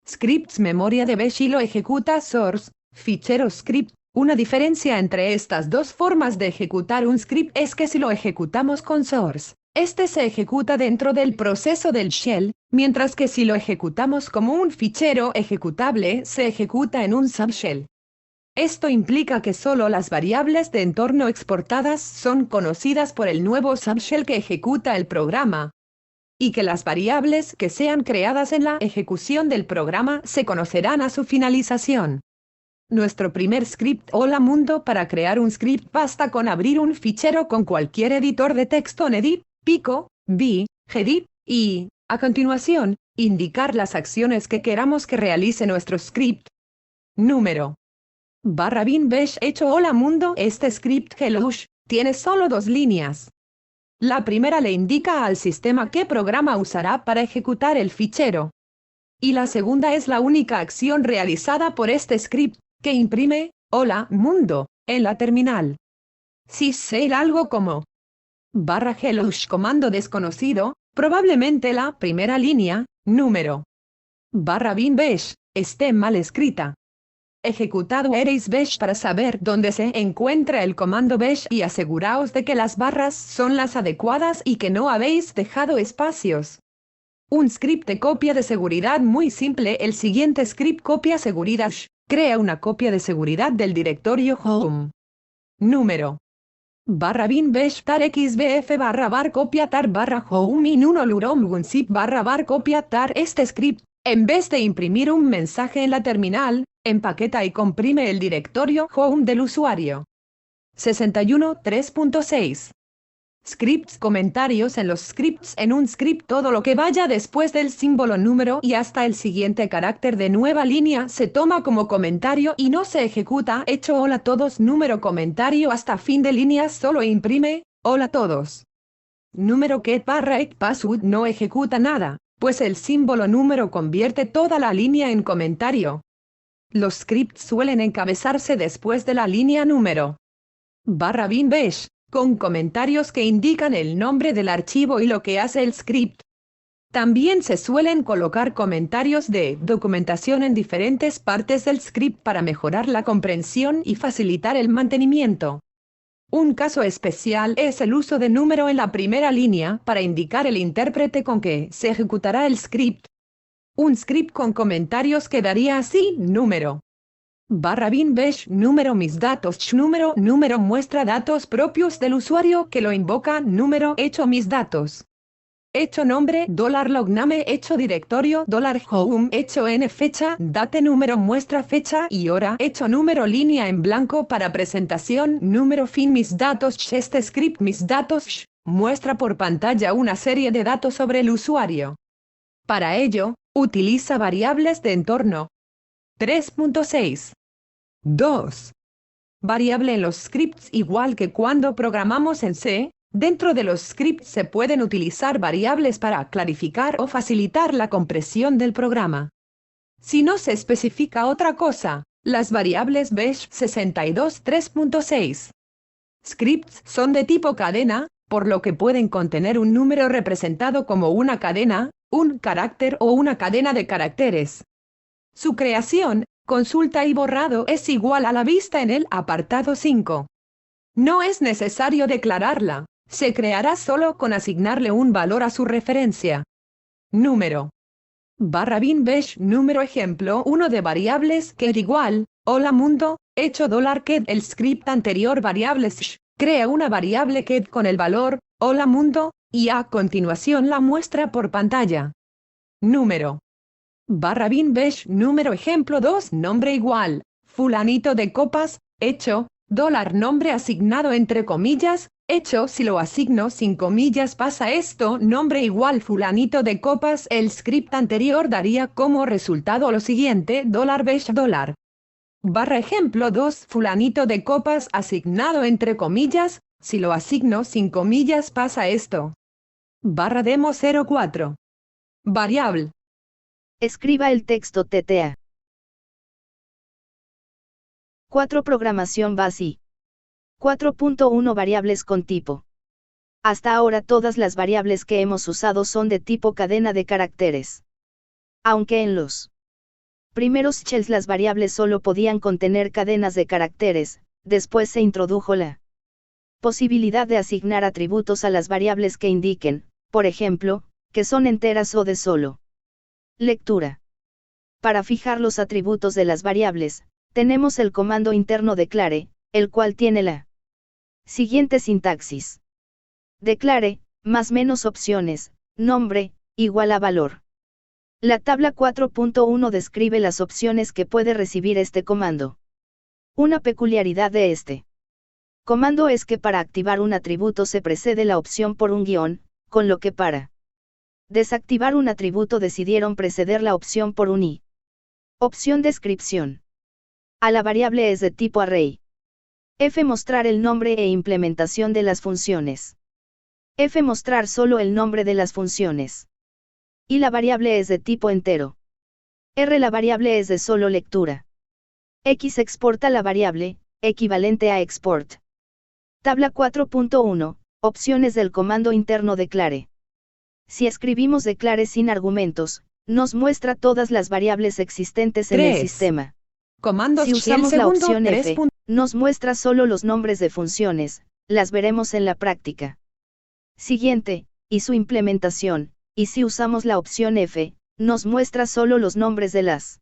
Scripts memoria de bash y lo ejecuta source, fichero script. Una diferencia entre estas dos formas de ejecutar un script es que si lo ejecutamos con source, este se ejecuta dentro del proceso del shell, mientras que si lo ejecutamos como un fichero ejecutable, se ejecuta en un subshell. Esto implica que solo las variables de entorno exportadas son conocidas por el nuevo subshell que ejecuta el programa, y que las variables que sean creadas en la ejecución del programa se conocerán a su finalización. Nuestro primer script. Hola mundo. Para crear un script basta con abrir un fichero con cualquier editor de texto en edit, pico, b, gedit, y, a continuación, indicar las acciones que queramos que realice nuestro script. Número. /bin bash. Hecho. Hola mundo. Este script hellosh tiene solo dos líneas. La primera le indica al sistema qué programa usará para ejecutar el fichero. Y la segunda es la única acción realizada por este script, que imprime hola mundo en la terminal. Si ser algo como /hellosh comando desconocido, probablemente la primera línea, número /bin bash, esté mal escrita. Ejecutado erase bash para saber dónde se encuentra el comando bash y aseguraos de que las barras son las adecuadas y que no habéis dejado espacios. Un script de copia de seguridad muy simple. El siguiente script copia seguridad crea una copia de seguridad del directorio home. Número /bin bash tar xbf /var copia tar /home in 1 lurom gunzip /var copia tar. Este script, en vez de imprimir un mensaje en la terminal, empaqueta y comprime el directorio home del usuario. 61.3.6. Scripts. Comentarios. En los scripts. En un script todo lo que vaya después del símbolo número y hasta el siguiente carácter de nueva línea se toma como comentario y no se ejecuta. Hecho. Hola todos. Número comentario hasta fin de línea solo imprime hola todos. Número get / password no ejecuta nada, pues el símbolo número convierte toda la línea en comentario. Los scripts suelen encabezarse después de la línea número /bin bash, con comentarios que indican el nombre del archivo y lo que hace el script. También se suelen colocar comentarios de documentación en diferentes partes del script para mejorar la comprensión y facilitar el mantenimiento. Un caso especial es el uso de número en la primera línea para indicar el intérprete con que se ejecutará el script. Un script con comentarios quedaría así: número /bin bash número mis datos número muestra datos propios del usuario que lo invoca número hecho mis datos hecho nombre $logname hecho directorio $home hecho n fecha date número muestra fecha y hora hecho número línea en blanco para presentación número fin mis datos este script mis datos muestra por pantalla una serie de datos sobre el usuario. Para ello, utiliza variables de entorno. 3.6. 2. Variable en los scripts. Igual que cuando programamos en C, dentro de los scripts se pueden utilizar variables para clarificar o facilitar la compresión del programa. Si no se especifica otra cosa, las variables bash 62 3.6. Scripts son de tipo cadena, por lo que pueden contener un número representado como una cadena, un carácter o una cadena de caracteres. Su creación, consulta y borrado es igual a la vista en el apartado 5. No es necesario declararla, se creará solo con asignarle un valor a su referencia. Número. /bin bash número ejemplo 1 de variables que igual, hola mundo, hecho $que el script anterior variables crea una variable que con el valor, hola mundo, y a continuación la muestra por pantalla. Número. /bin bash número ejemplo 2 nombre igual, fulanito de copas, hecho, $nombre asignado entre comillas, hecho si lo asigno sin comillas pasa esto, nombre igual fulanito de copas, el script anterior daría como resultado lo siguiente, $bash $. /ejemplo 2 fulanito de copas asignado entre comillas, si lo asigno sin comillas pasa esto. /demo 04. Variable. Escriba el texto TTA. 4. Programación BASI. 4.1 Variables con tipo. Hasta ahora todas las variables que hemos usado son de tipo cadena de caracteres. Aunque en los primeros shells las variables solo podían contener cadenas de caracteres, después se introdujo la posibilidad de asignar atributos a las variables que indiquen, por ejemplo, que son enteras o de solo lectura. Para fijar los atributos de las variables, tenemos el comando interno declare, el cual tiene la siguiente sintaxis. Declare, más menos opciones, nombre, igual a valor. La tabla 4.1 describe las opciones que puede recibir este comando. Una peculiaridad de este comando es que para activar un atributo se precede la opción por un guión, con lo que para desactivar un atributo decidieron preceder la opción por un i. Opción descripción. A la variable es de tipo array. F mostrar el nombre e implementación de las funciones. F mostrar solo el nombre de las funciones. Y la variable es de tipo entero. R la variable es de solo lectura. X exporta la variable, equivalente a export. Tabla 4.1, opciones del comando interno declare. Si escribimos declare sin argumentos, nos muestra todas las variables existentes en el sistema. Comandos si usamos la opción 3. F, nos muestra solo los nombres de funciones, las veremos en la práctica siguiente, y su implementación, y si usamos la opción F, nos muestra solo los nombres de las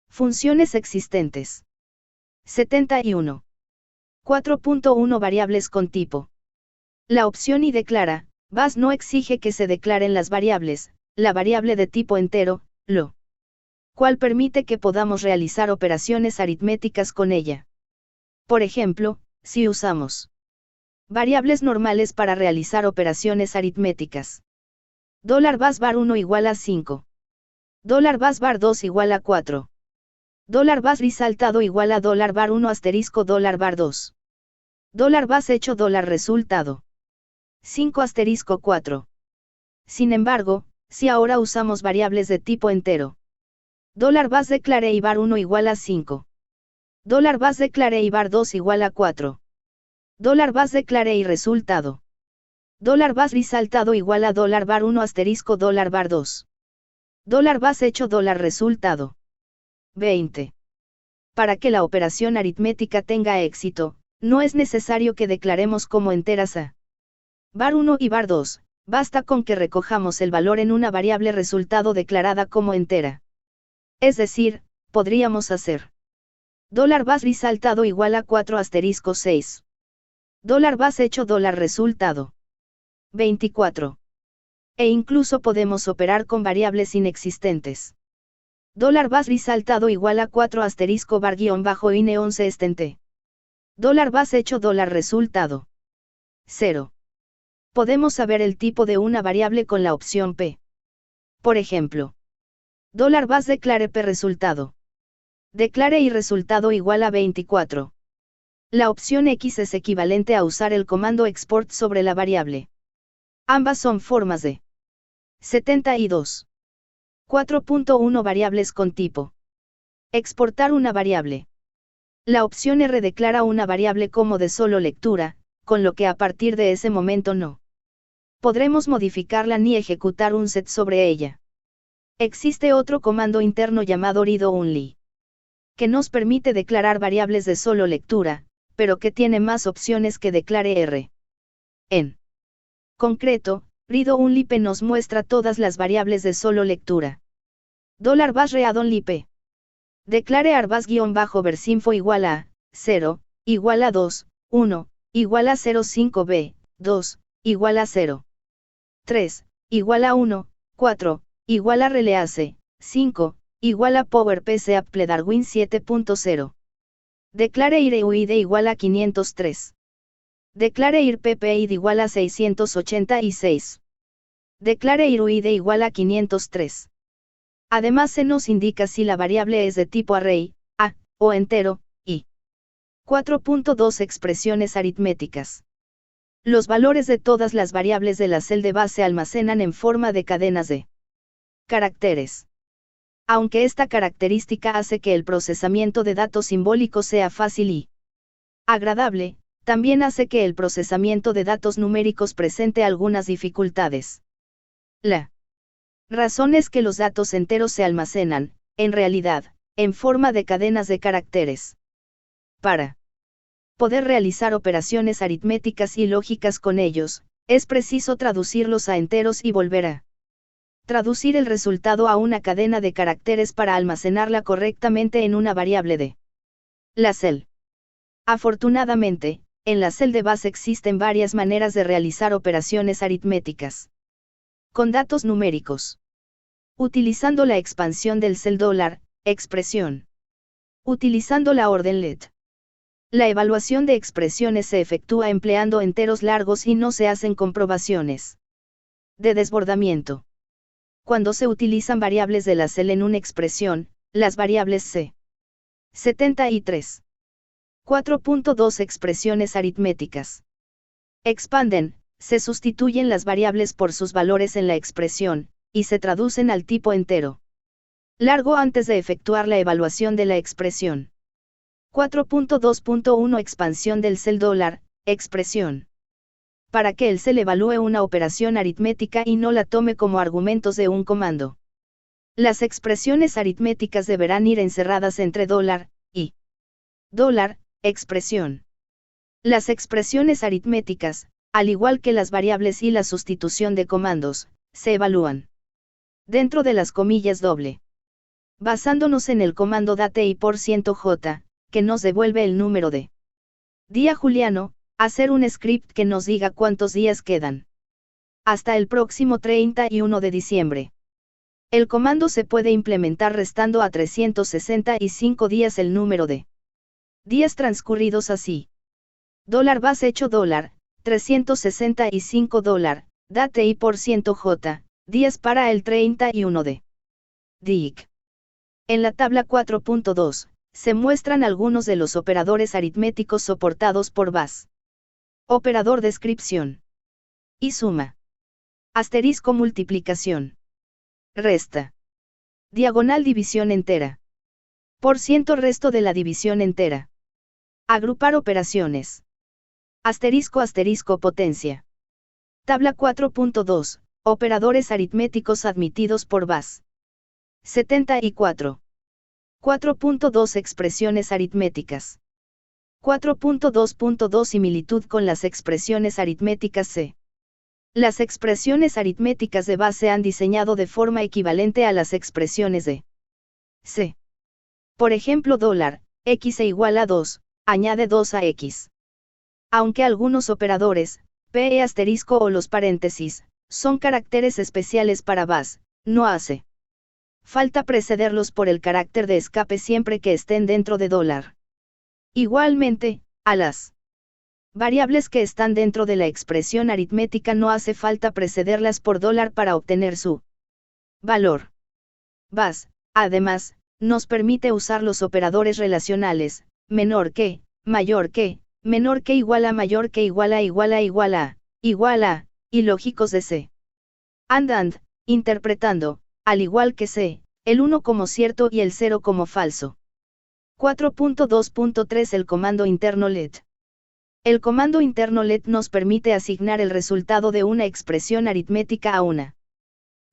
funciones existentes. 71. 4.1 Variables con tipo. La opción y declara, BAS no exige que se declaren las variables, la variable de tipo entero, lo cual permite que podamos realizar operaciones aritméticas con ella. Por ejemplo, si usamos variables normales para realizar operaciones aritméticas. $BAS bar 1 igual a 5. $BAS bar 2 igual a 4. $BAS resaltado igual a $bar 1 asterisco $bar 2. $BAS hecho $resultado. 5 asterisco 4. Sin embargo, si ahora usamos variables de tipo entero. $BAS declare y bar 1 igual a 5. $BAS declare y bar 2 igual a 4. $BAS declare y resultado. $BAS resaltado igual a $bar 1 asterisco $bar 2. $BAS hecho $resultado. 20. Para que la operación aritmética tenga éxito, no es necesario que declaremos como enteras a bar 1 y bar 2, basta con que recojamos el valor en una variable resultado declarada como entera. Es decir, podríamos hacer $BAS resaltado igual a 4 asterisco 6. $BAS hecho $resultado. 24. E incluso podemos operar con variables inexistentes. $BAS resaltado igual a 4 asterisco bar guión bajo ine 11 estente. $BAS hecho resultado. 0. Podemos saber el tipo de una variable con la opción P. Por ejemplo, $BAS declare P resultado. Declare y resultado igual a 24. La opción X es equivalente a usar el comando export sobre la variable. Ambas son formas de 72. 4.1 Variables con tipo. Exportar una variable. La opción R declara una variable como de solo lectura, con lo que a partir de ese momento no podremos modificarla ni ejecutar un set sobre ella. Existe otro comando interno llamado read-only, que nos permite declarar variables de solo lectura, pero que tiene más opciones que declare R. En concreto, read-only-p nos muestra todas las variables de solo lectura. $var read-only-p. Declare arbas-versinfo igual a 0, igual a 2, 1, igual a 05b, 2, igual a 0. 3, igual a 1, 4, igual a release, 5, igual a PowerPC Apple Darwin 7.0. Declare ir igual a 503. Declare ir PPID igual a 686. Declare ir igual a 503. Además se nos indica si la variable es de tipo array, A, o entero, y 4.2 expresiones aritméticas. Los valores de todas las variables de la celda se almacenan en forma de cadenas de caracteres. Aunque esta característica hace que el procesamiento de datos simbólicos sea fácil y agradable, también hace que el procesamiento de datos numéricos presente algunas dificultades. La razón es que los datos enteros se almacenan, en realidad, en forma de cadenas de caracteres. Para poder realizar operaciones aritméticas y lógicas con ellos, es preciso traducirlos a enteros y volver a traducir el resultado a una cadena de caracteres para almacenarla correctamente en una variable de la cel. Afortunadamente, en la cel de base existen varias maneras de realizar operaciones aritméticas con datos numéricos. Utilizando la expansión del cel $, expresión. Utilizando la orden let. La evaluación de expresiones se efectúa empleando enteros largos y no se hacen comprobaciones de desbordamiento. Cuando se utilizan variables de la cel en una expresión, las variables c. 73. 4.2 expresiones aritméticas. Expanden, se sustituyen las variables por sus valores en la expresión, y se traducen al tipo entero largo antes de efectuar la evaluación de la expresión. 4.2.1 Expansión del cel $, expresión. Para que el cel evalúe una operación aritmética y no la tome como argumentos de un comando. Las expresiones aritméticas deberán ir encerradas entre $, y expresión. Las expresiones aritméticas, al igual que las variables y la sustitución de comandos, se evalúan dentro de las comillas doble. Basándonos en el comando date y %j, que nos devuelve el número de día juliano, hacer un script que nos diga cuántos días quedan hasta el próximo 31 de diciembre. El comando se puede implementar restando a 365 días el número de días transcurridos así. $base hecho $365 date y %j, días para el 31 de dic. En la tabla 4.2, se muestran algunos de los operadores aritméticos soportados por BAS. Operador descripción. Y suma. Asterisco multiplicación. Resta. Diagonal división entera. Resto de la división entera. Agrupar operaciones. Asterisco potencia. Tabla 4.2, operadores aritméticos admitidos por BAS. 74. 4.2 Expresiones aritméticas. 4.2.2 Similitud con las expresiones aritméticas C. Las expresiones aritméticas de BAS se han diseñado de forma equivalente a las expresiones de C. Por ejemplo, $x igual a 2, añade 2 a x. Aunque algunos operadores, p asterisco o los paréntesis, son caracteres especiales para BAS, no hace falta precederlos por el carácter de escape siempre que estén dentro de $. Igualmente, a las variables que están dentro de la expresión aritmética no hace falta precederlas por $, para obtener su valor. BAS, además, nos permite usar los operadores relacionales, menor que, mayor que, menor que igual a mayor que igual a igual a igual a, y lógicos de C. And, interpretando, al igual que C, el 1 como cierto y el 0 como falso. 4.2.3 El comando interno let. El comando interno let nos permite asignar el resultado de una expresión aritmética a una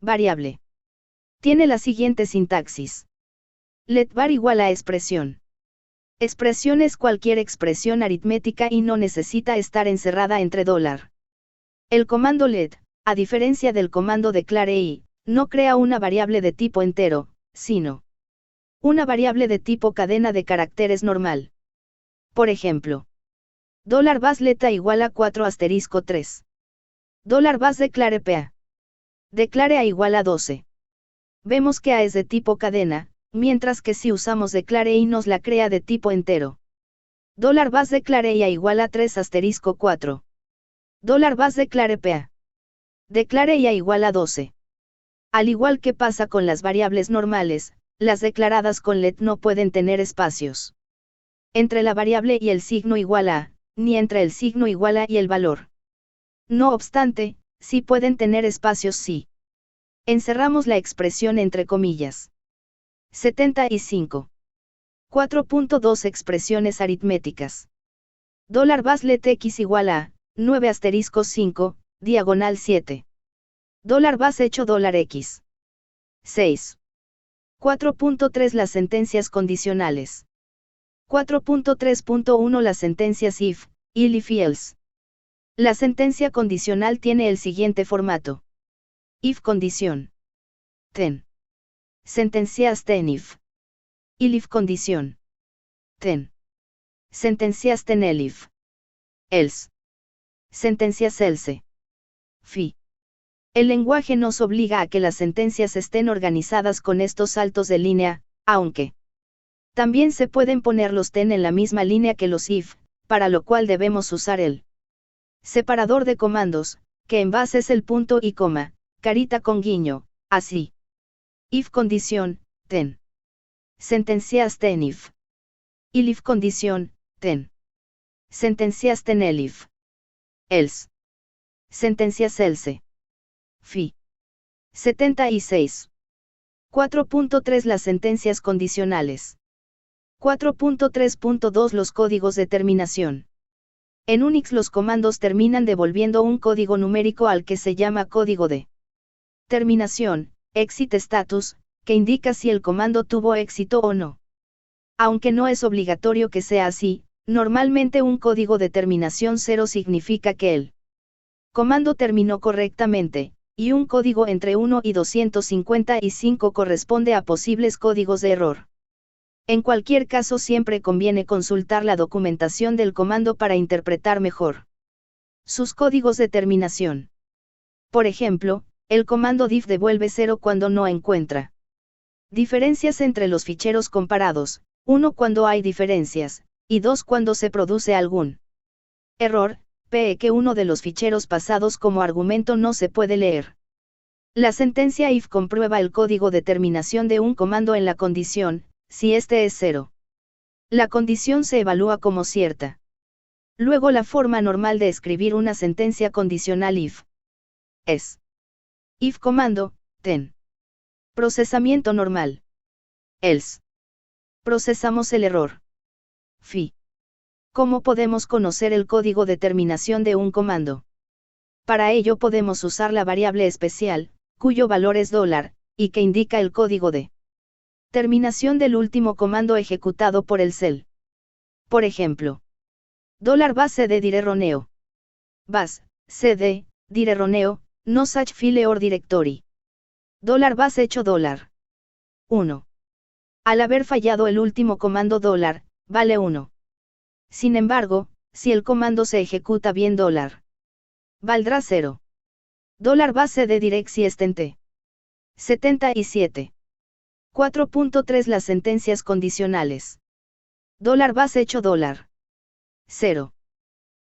variable. Tiene la siguiente sintaxis. Let var igual a expresión. Expresión es cualquier expresión aritmética y no necesita estar encerrada entre $. El comando let, a diferencia del comando declare y, no crea una variable de tipo entero, sino una variable de tipo cadena de caracteres normal. Por ejemplo, $bas leta igual a 4*3. $bas declare pa. Declare a igual a 12. Vemos que a es de tipo cadena, mientras que si usamos declare y nos la crea de tipo entero. $bas declare y a igual a 3*4. $bas declare pa. Declare y a igual a 12. Al igual que pasa con las variables normales, las declaradas con let no pueden tener espacios entre la variable y el signo igual a, ni entre el signo igual a y el valor. No obstante, sí pueden tener espacios si encerramos la expresión entre comillas. 75. 4.2 Expresiones aritméticas. $bas let x igual a 9*5, diagonal 7. $bas hecho $x. 6. 4.3 Las sentencias condicionales. 4.3.1 Las sentencias if, if y else. La sentencia condicional tiene el siguiente formato. If condición. Ten. Sentencias ten if. If condición. Ten. Sentencias ten elif. Else. Sentencias else. Fi. El lenguaje nos obliga a que las sentencias estén organizadas con estos saltos de línea, aunque también se pueden poner los ten en la misma línea que los if, para lo cual debemos usar el separador de comandos, que en base es el punto y coma, carita con guiño, así. If condición, ten. Sentencias ten if. If condición, ten. Sentencias ten elif. Else. Sentencias else. Fi. 76. 4.3 Las sentencias condicionales. 4.3.2 Los códigos de terminación. En Unix los comandos terminan devolviendo un código numérico al que se llama código de terminación, exit status, que indica si el comando tuvo éxito o no. Aunque no es obligatorio que sea así, normalmente un código de terminación 0 significa que el comando terminó correctamente, y un código entre 1 y 255 corresponde a posibles códigos de error. En cualquier caso siempre conviene consultar la documentación del comando para interpretar mejor sus códigos de terminación. Por ejemplo, el comando diff devuelve 0 cuando no encuentra diferencias entre los ficheros comparados, 1 cuando hay diferencias, y 2 cuando se produce algún error, p que uno de los ficheros pasados como argumento no se puede leer. La sentencia if comprueba el código de terminación de un comando en la condición, si este es 0. La condición se evalúa como cierta. Luego la forma normal de escribir una sentencia condicional if es if comando, ten. Procesamiento normal. Else. Procesamos el error. Fi. ¿Cómo podemos conocer el código de terminación de un comando? Para ello podemos usar la variable especial, cuyo valor es $, y que indica el código de terminación del último comando ejecutado por el cell. Por ejemplo, $bas cd dire roneo. Bas, cd, dire roneo, no such file or directory. $bas hecho $1. Al haber fallado el último comando vale 1. Sin embargo, si el comando se ejecuta bien valdrá 0. $bas cd direct si estente. 77. 4.3 Las sentencias condicionales. $bas hecho $0.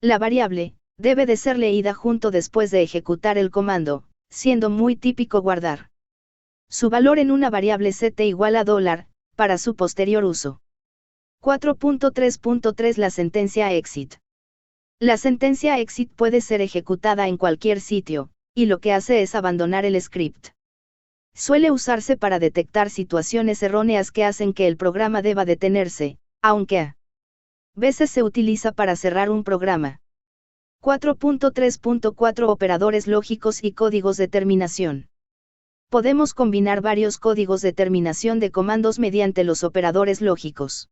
La variable debe de ser leída junto después de ejecutar el comando, siendo muy típico guardar su valor en una variable ct igual a $, para su posterior uso. 4.3.3 La sentencia exit. La sentencia exit puede ser ejecutada en cualquier sitio, y lo que hace es abandonar el script. Suele usarse para detectar situaciones erróneas que hacen que el programa deba detenerse, aunque a veces se utiliza para cerrar un programa. 4.3.4 Operadores lógicos y códigos de terminación. Podemos combinar varios códigos de terminación de comandos mediante los operadores lógicos.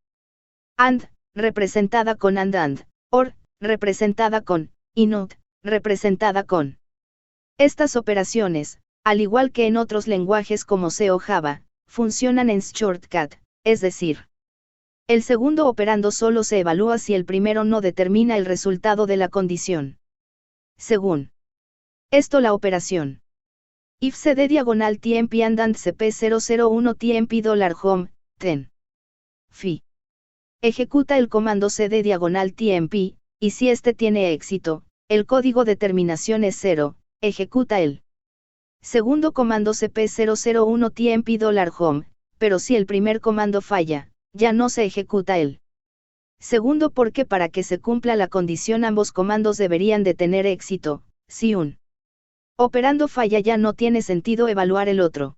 AND, representada con AND, OR, representada con, y NOT, representada con. Estas operaciones, al igual que en otros lenguajes como C o Java, funcionan en shortcut, es decir, el segundo operando solo se evalúa si el primero no determina el resultado de la condición. Según esto, la operación if cd diagonal tmp and cp001 tmp $home, 10. Fi. Ejecuta el comando cd diagonal tmp, y si este tiene éxito, el código de terminación es 0, ejecuta el segundo comando cp001 tmp $home, pero si el primer comando falla, ya no se ejecuta el segundo porque para que se cumpla la condición ambos comandos deberían de tener éxito. Si un operando falla ya no tiene sentido evaluar el otro.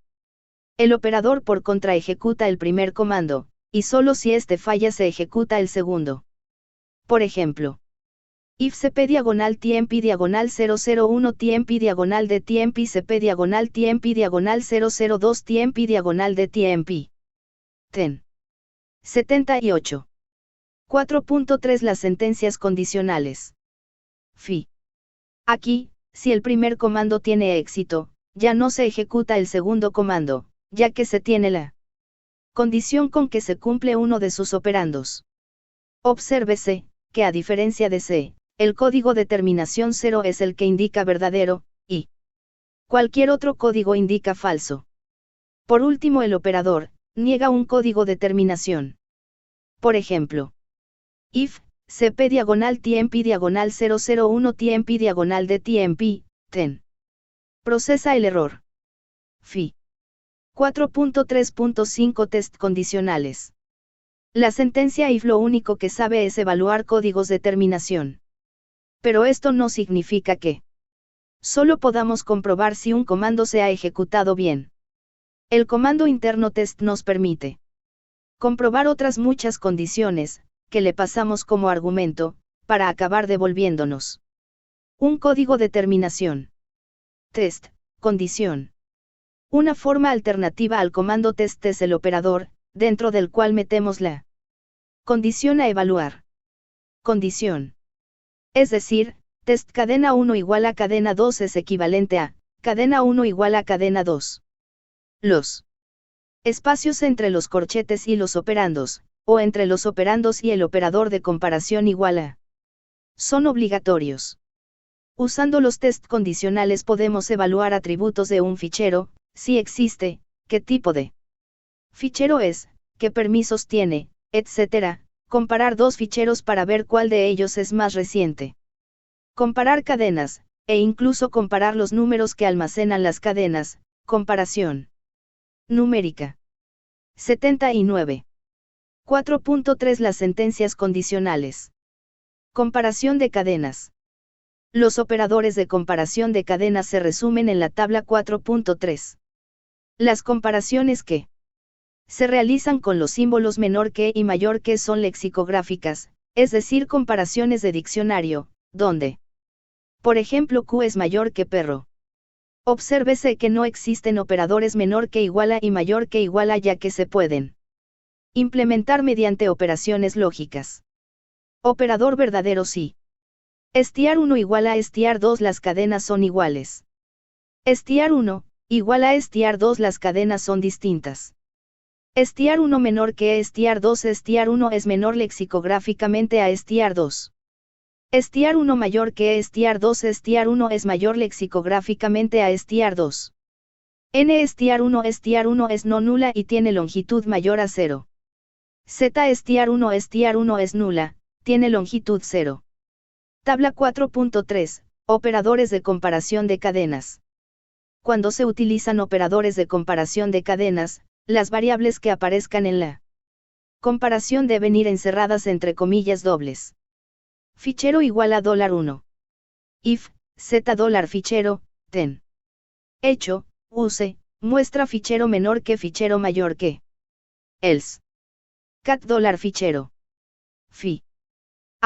El operador por contra ejecuta el primer comando, y solo si este falla se ejecuta el segundo. Por ejemplo, if cp diagonal tmp diagonal 001 tmp diagonal de tmp cp diagonal tmp diagonal 002 tmp diagonal de tmp. 10. 78. 4.3 Las sentencias condicionales. Fi. Aquí, si el primer comando tiene éxito, ya no se ejecuta el segundo comando, ya que se tiene la condición con que se cumple uno de sus operandos. Obsérvese, que a diferencia de C, el código de terminación 0 es el que indica verdadero, y cualquier otro código indica falso. Por último, el operador niega un código de terminación. Por ejemplo, if cp diagonal tmp diagonal 001 tmp diagonal de tmp, 10. Procesa el error. Fi. 4.3.5 Test condicionales. La sentencia if lo único que sabe es evaluar códigos de terminación. Pero esto no significa que solo podamos comprobar si un comando se ha ejecutado bien. El comando interno test nos permite comprobar otras muchas condiciones, que le pasamos como argumento, para acabar devolviéndonos un código de terminación. Test, condición. Una forma alternativa al comando test es el operador, dentro del cual metemos la condición a evaluar. Condición. Es decir, test cadena 1 igual a cadena 2 es equivalente a cadena 1 igual a cadena 2. Los espacios entre los corchetes y los operandos, o entre los operandos y el operador de comparación igual a, son obligatorios. Usando los test condicionales podemos evaluar atributos de un fichero, si existe, qué tipo de fichero es, qué permisos tiene, etc., comparar dos ficheros para ver cuál de ellos es más reciente. Comparar cadenas, e incluso comparar los números que almacenan las cadenas, comparación numérica. 79. 4.3 Las sentencias condicionales. Comparación de cadenas. Los operadores de comparación de cadenas se resumen en la tabla 4.3. Las comparaciones que se realizan con los símbolos menor que y mayor que son lexicográficas, es decir, comparaciones de diccionario, donde, por ejemplo, Q es mayor que perro. Obsérvese que no existen operadores menor que igual a y mayor que igual a, ya que se pueden implementar mediante operaciones lógicas. Operador verdadero si str1 igual a str2 las cadenas son iguales. Str1 igual a str2 las cadenas son distintas. Str1 menor que str2 str1 es menor lexicográficamente a str2. Str1 mayor que str2 str1 es mayor lexicográficamente a str2. N str1 es no nula y tiene longitud mayor a 0. Z str1 es nula, tiene longitud 0. Tabla 4.3, Operadores de comparación de cadenas. Cuando se utilizan operadores de comparación de cadenas, las variables que aparezcan en la comparación deben ir encerradas entre comillas dobles. Fichero igual a $1. If, z $fichero, 10. Hecho, use, muestra fichero menor que fichero mayor que. Else. Cat $fichero. Fi.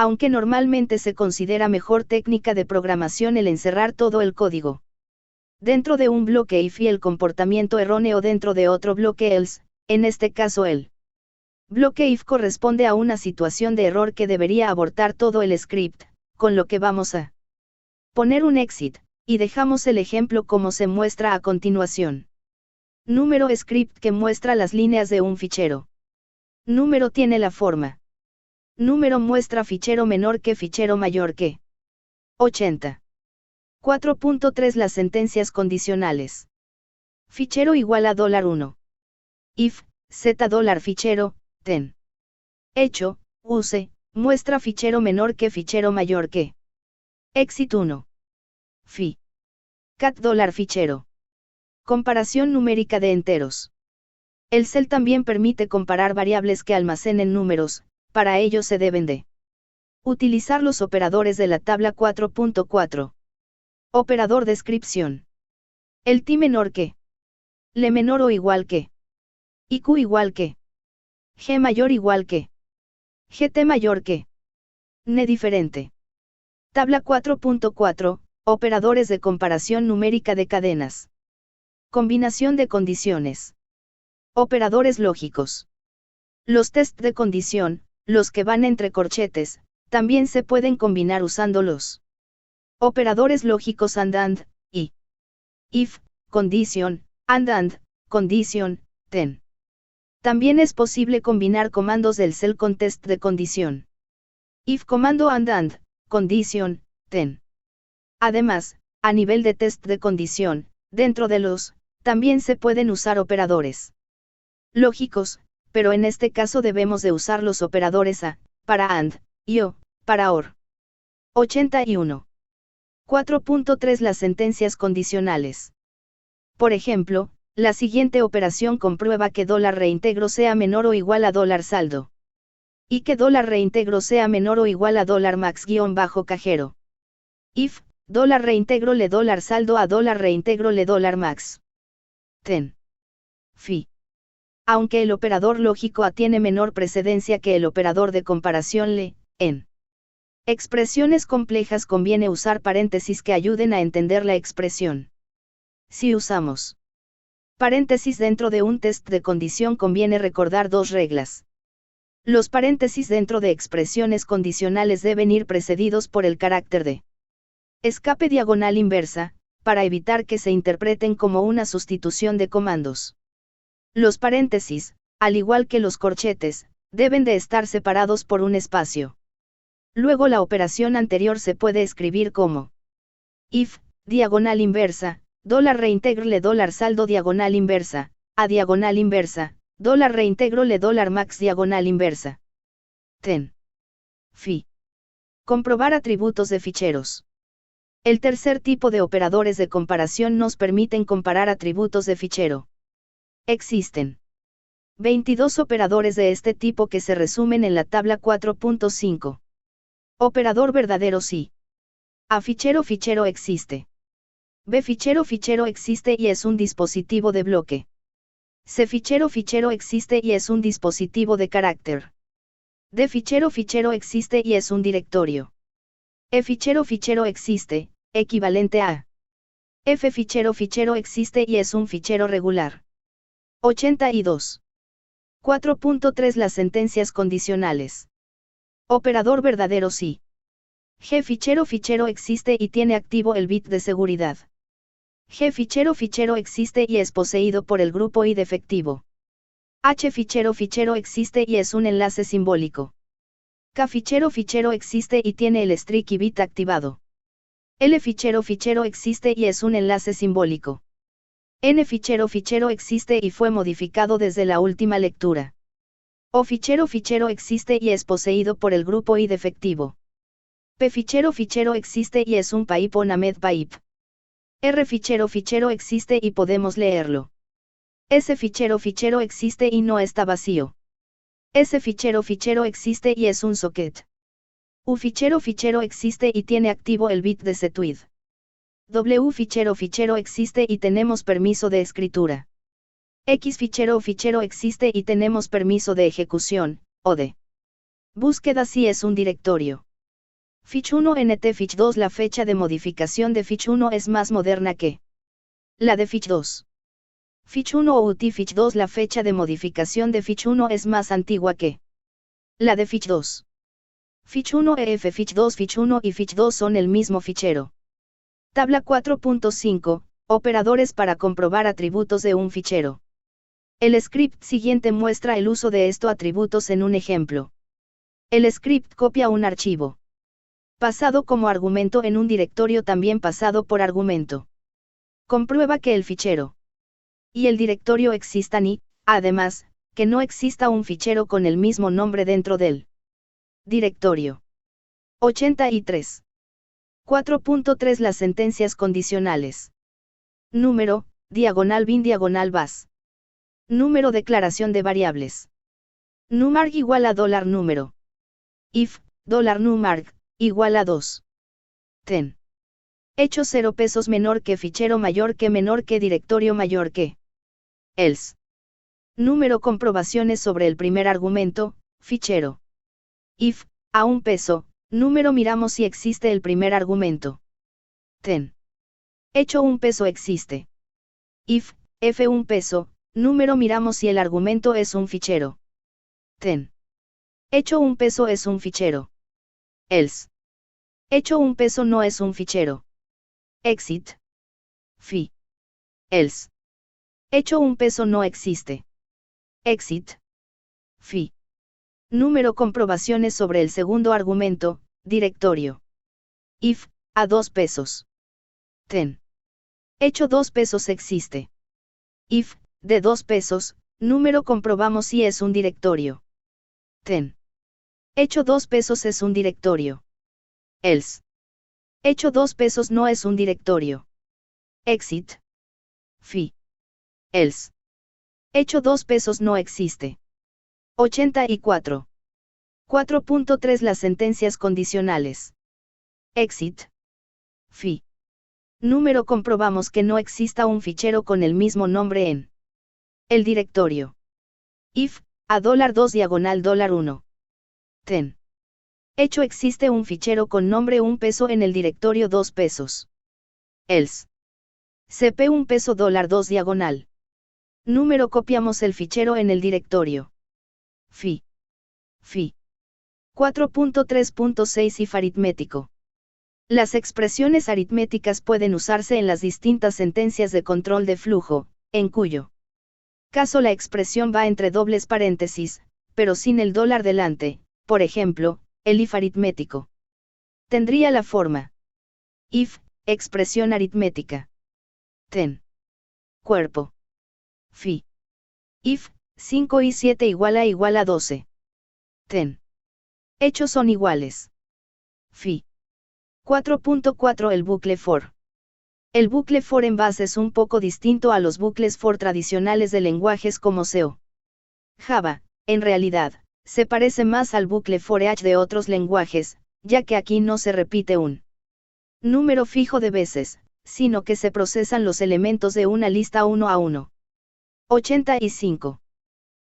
aunque normalmente se considera mejor técnica de programación el encerrar todo el código dentro de un bloque if y el comportamiento erróneo dentro de otro bloque else, en este caso el bloque if corresponde a una situación de error que debería abortar todo el script, con lo que vamos a poner un exit, y dejamos el ejemplo como se muestra a continuación. Número script que muestra las líneas de un fichero. Número tiene la forma. Número muestra fichero menor que fichero mayor que 80. 4.3 Las sentencias condicionales. Fichero igual a $1. If, z $fichero, ten. Hecho, use, muestra fichero menor que fichero mayor que. Exit 1. Fi. Cat $fichero. Comparación numérica de enteros. El cell también permite comparar variables que almacenen números, para ello se deben de utilizar los operadores de la tabla 4.4. Operador descripción. El t menor que. Le menor o igual que. Y q igual que. G mayor igual que. Gt mayor que. Ne diferente. Tabla 4.4, operadores de comparación numérica de cadenas. Combinación de condiciones. Operadores lógicos. Los test de condición, los que van entre corchetes, también se pueden combinar usando los operadores lógicos and, y if, condition, and, condition, then. También es posible combinar comandos del cell con test de condición. If comando and, condition, then. Además, a nivel de test de condición, dentro de los, también se pueden usar operadores lógicos, pero en este caso debemos de usar los operadores a, para and, y o, para or. 81. 4.3 Las sentencias condicionales. Por ejemplo, la siguiente operación comprueba que $reintegro sea menor o igual a $saldo. Y que $reintegro sea menor o igual a $max-cajero. If, $reintegro le $saldo a $reintegro le $max. Ten. Fi. Aunque el operador lógico a tiene menor precedencia que el operador de comparación le, en expresiones complejas conviene usar paréntesis que ayuden a entender la expresión. Si usamos paréntesis dentro de un test de condición conviene recordar dos reglas. Los paréntesis dentro de expresiones condicionales deben ir precedidos por el carácter de escape diagonal inversa, para evitar que se interpreten como una sustitución de comandos. Los paréntesis, al igual que los corchetes, deben de estar separados por un espacio. Luego la operación anterior se puede escribir como if, diagonal inversa, $reintegro le $saldo diagonal inversa, a diagonal inversa, $reintegro le $max diagonal inversa. Ten. Fi. Comprobar atributos de ficheros. El tercer tipo de operadores de comparación nos permiten comparar atributos de fichero. Existen 22 operadores de este tipo que se resumen en la tabla 4.5. Operador verdadero sí. A fichero existe. B fichero existe y es un dispositivo de bloque. C fichero existe y es un dispositivo de carácter. D fichero existe y es un directorio. E fichero existe, equivalente a. F fichero existe y es un fichero regular. 82. 4.3 Las sentencias condicionales. Operador verdadero sí. G fichero existe y tiene activo el bit de seguridad. G fichero existe y es poseído por el grupo id efectivo. H fichero existe y es un enlace simbólico. K fichero existe y tiene el strict y bit activado. L fichero existe y es un enlace simbólico. N fichero existe y fue modificado desde la última lectura. O fichero existe y es poseído por el grupo id efectivo. P fichero existe y es un pipe o named pipe. R fichero existe y podemos leerlo. S fichero existe y no está vacío. S fichero existe y es un socket. U fichero existe y tiene activo el bit de setuid. W fichero existe y tenemos permiso de escritura. X fichero existe y tenemos permiso de ejecución, o de búsqueda si es un directorio. Fich 1 nt Fich 2. La fecha de modificación de Fich 1 es más moderna que la de Fich 2. Fich 1 o UT Fich 2. La fecha de modificación de Fich 1 es más antigua que la de Fich 2. Fich 1 EF Fich 2 Fich 1 y Fich 2 son el mismo fichero. Tabla 4.5. Operadores para comprobar atributos de un fichero. El script siguiente muestra el uso de estos atributos en un ejemplo. El script copia un archivo pasado como argumento en un directorio también pasado por argumento. Comprueba que el fichero y el directorio existan y, además, que no exista un fichero con el mismo nombre dentro del directorio. 83. 4.3 Las sentencias condicionales. Número, diagonal bin diagonal bas. Número declaración de variables. Numarg igual a $número. If, $numarg, igual a 2. Ten. Hecho 0 pesos menor que fichero mayor que directorio mayor que. Else. Número comprobaciones sobre el primer argumento, fichero. If, a 1 peso, número miramos si existe el primer argumento. Ten. Hecho 1 peso existe. If, f 1 peso, número miramos si el argumento es un fichero. Ten. Hecho 1 peso es un fichero. Else. Hecho 1 peso no es un fichero. Exit. Fi. Else. Hecho 1 peso no existe. Exit. Fi. Número comprobaciones sobre el segundo argumento, directorio. If, a 2 pesos. Ten. Hecho 2 pesos existe. If, de 2 pesos, número comprobamos si es un directorio. Ten. Hecho 2 pesos es un directorio. Else. Hecho 2 pesos no es un directorio. Exit. Fi. Else. Hecho 2 pesos no existe. 84. 4.3 Las sentencias condicionales. Exit. Fi. Número comprobamos que no exista un fichero con el mismo nombre en el directorio. If, a $2 diagonal $1. Ten. Hecho existe un fichero con nombre 1 peso en el directorio 2 pesos. Else. CP 1 peso $2 diagonal. Número copiamos el fichero en el directorio. Fi. Fi. 4.3.6 If aritmético. Las expresiones aritméticas pueden usarse en las distintas sentencias de control de flujo, en cuyo caso la expresión va entre dobles paréntesis, pero sin el dólar delante, por ejemplo, el if aritmético. Tendría la forma if, expresión aritmética. Ten. Cuerpo. Fi. If, 5 y 7 igual a 12. Ten. Hechos son iguales. Fi. 4.4 El bucle for. El bucle for en base es un poco distinto a los bucles for tradicionales de lenguajes como C o Java. En realidad, se parece más al bucle for each de otros lenguajes, ya que aquí no se repite un número fijo de veces, sino que se procesan los elementos de una lista uno a uno. 85.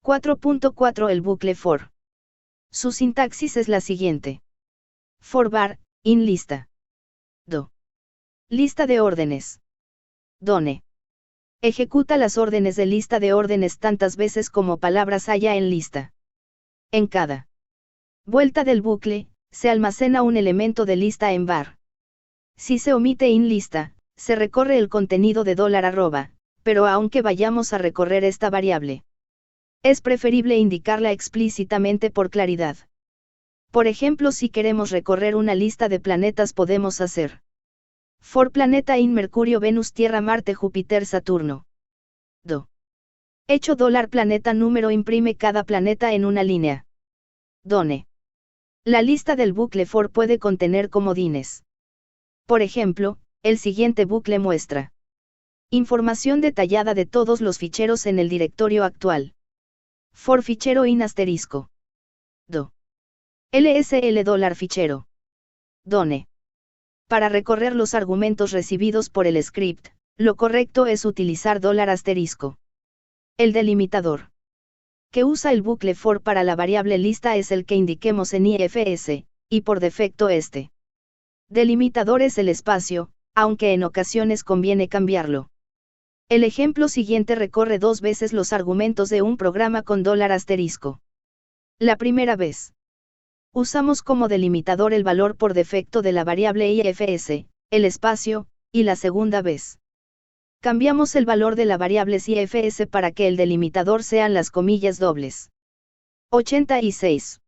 4.4 El bucle for. Su sintaxis es la siguiente. For var, in lista. Do. Lista de órdenes. Done. Ejecuta las órdenes de lista de órdenes tantas veces como palabras haya en lista. En cada vuelta del bucle, se almacena un elemento de lista en var. Si se omite in lista, se recorre el contenido de $, pero aunque vayamos a recorrer esta variable, es preferible indicarla explícitamente por claridad. Por ejemplo, si queremos recorrer una lista de planetas podemos hacer for planeta in Mercurio, Venus, Tierra, Marte, Júpiter, Saturno. Do. Hecho $planeta número imprime cada planeta en una línea. Done. La lista del bucle for puede contener comodines. Por ejemplo, el siguiente bucle muestra información detallada de todos los ficheros en el directorio actual. For fichero in asterisco. Do. LSL $fichero. Done. Para recorrer los argumentos recibidos por el script, lo correcto es utilizar $. El delimitador que usa el bucle for para la variable lista es el que indiquemos en IFS, y por defecto este Delimitador es el espacio, aunque en ocasiones conviene cambiarlo. El ejemplo siguiente recorre 2 veces los argumentos de un programa con $*. La primera vez, usamos como delimitador el valor por defecto de la variable IFS, el espacio, y la segunda vez, cambiamos el valor de la variable IFS para que el delimitador sean las comillas dobles. 86.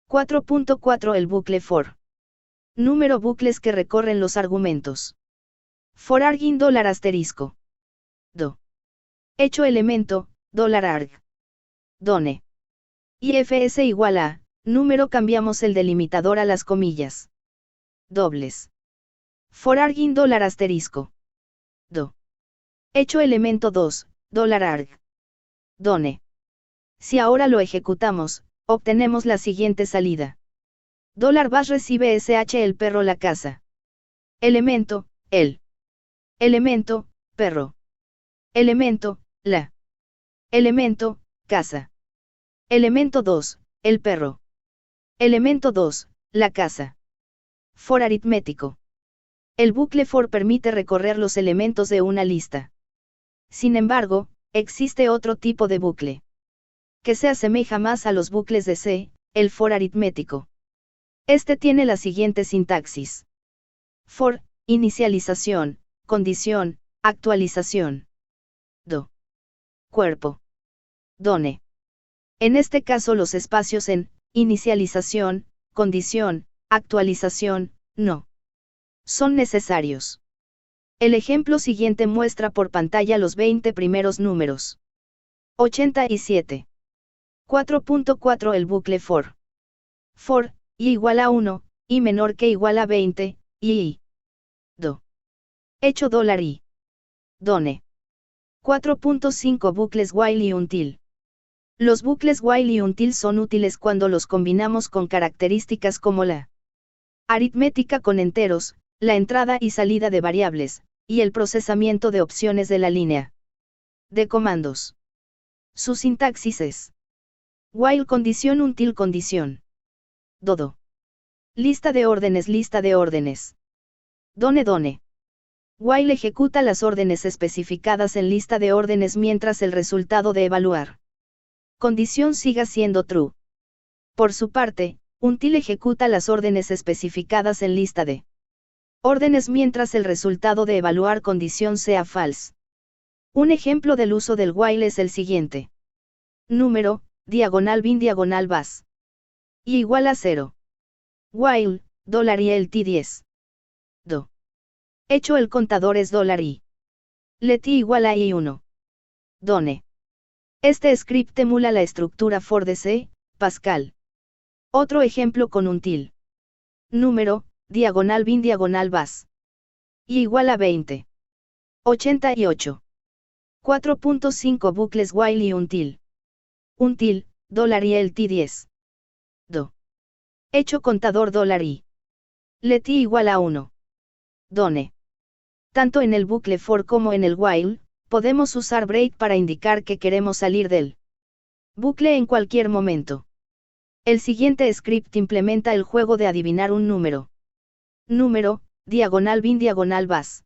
4.4 El bucle for. Número bucles que recorren los argumentos. For argin $*. Do. Hecho elemento, $arg. Done. IFS igual a, número cambiamos el delimitador a las comillas dobles. For argin $. Do. Hecho elemento 2, $arg. Done. Si ahora lo ejecutamos, obtenemos la siguiente salida. $bas recibe sh el perro la casa. Elemento, el. Elemento, perro. Elemento, la. Elemento, casa. Elemento 2, el perro. Elemento 2, la casa. For aritmético. El bucle for permite recorrer los elementos de una lista. Sin embargo, existe otro tipo de bucle, que se asemeja más a los bucles de C, el for aritmético. Este tiene la siguiente sintaxis. For, inicialización, condición, actualización. Do. Cuerpo. Done. En este caso los espacios en, inicialización, condición, actualización, no son necesarios. El ejemplo siguiente muestra por pantalla los 20 primeros números. 87. 4.4 El bucle for. For, y igual a 1, y menor que igual a 20, y do. Hecho $i. Done. 4.5 Bucles while y until. Los bucles while y until son útiles cuando los combinamos con características como la aritmética con enteros, la entrada y salida de variables, y el procesamiento de opciones de la línea de comandos. Su sintaxis es while condición until condición. Dodo. Lista de órdenes. Done. While ejecuta las órdenes especificadas en lista de órdenes mientras el resultado de evaluar condición siga siendo true. Por su parte, until ejecuta las órdenes especificadas en lista de órdenes mientras el resultado de evaluar condición sea false. Un ejemplo del uso del while es el siguiente. Número, bin bas. Y igual a 0. While, $y el t10. Do. Hecho el contador es $i. Let igual a i1. Done. Este script emula la estructura for de C, Pascal. Otro ejemplo con until. Número, bin bas. Y igual a 20. 88. 4.5 Bucles while y until. Until, $y el t10. Do. Hecho contador $i. Let igual a 1. Done. Tanto en el bucle for como en el while, podemos usar break para indicar que queremos salir del bucle en cualquier momento. El siguiente script implementa el juego de adivinar un número. Número, bin bas.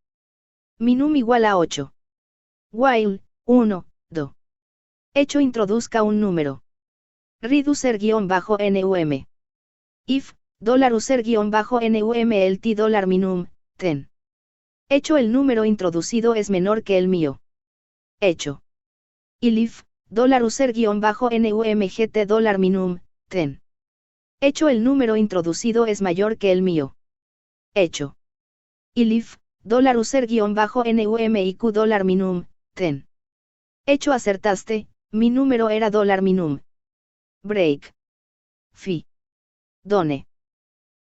Minum igual a 8. While, 1, do. Hecho introduzca un número. Reducer-num. If, $user-num el t $minum, 10. Hecho el número introducido es menor que el mío. Hecho. If, $user-num gt $minum, 10. Hecho el número introducido es mayor que el mío. Hecho. If, $user-num iq $minum, 10. Hecho acertaste, mi número era $minum. Break. Fi. Done.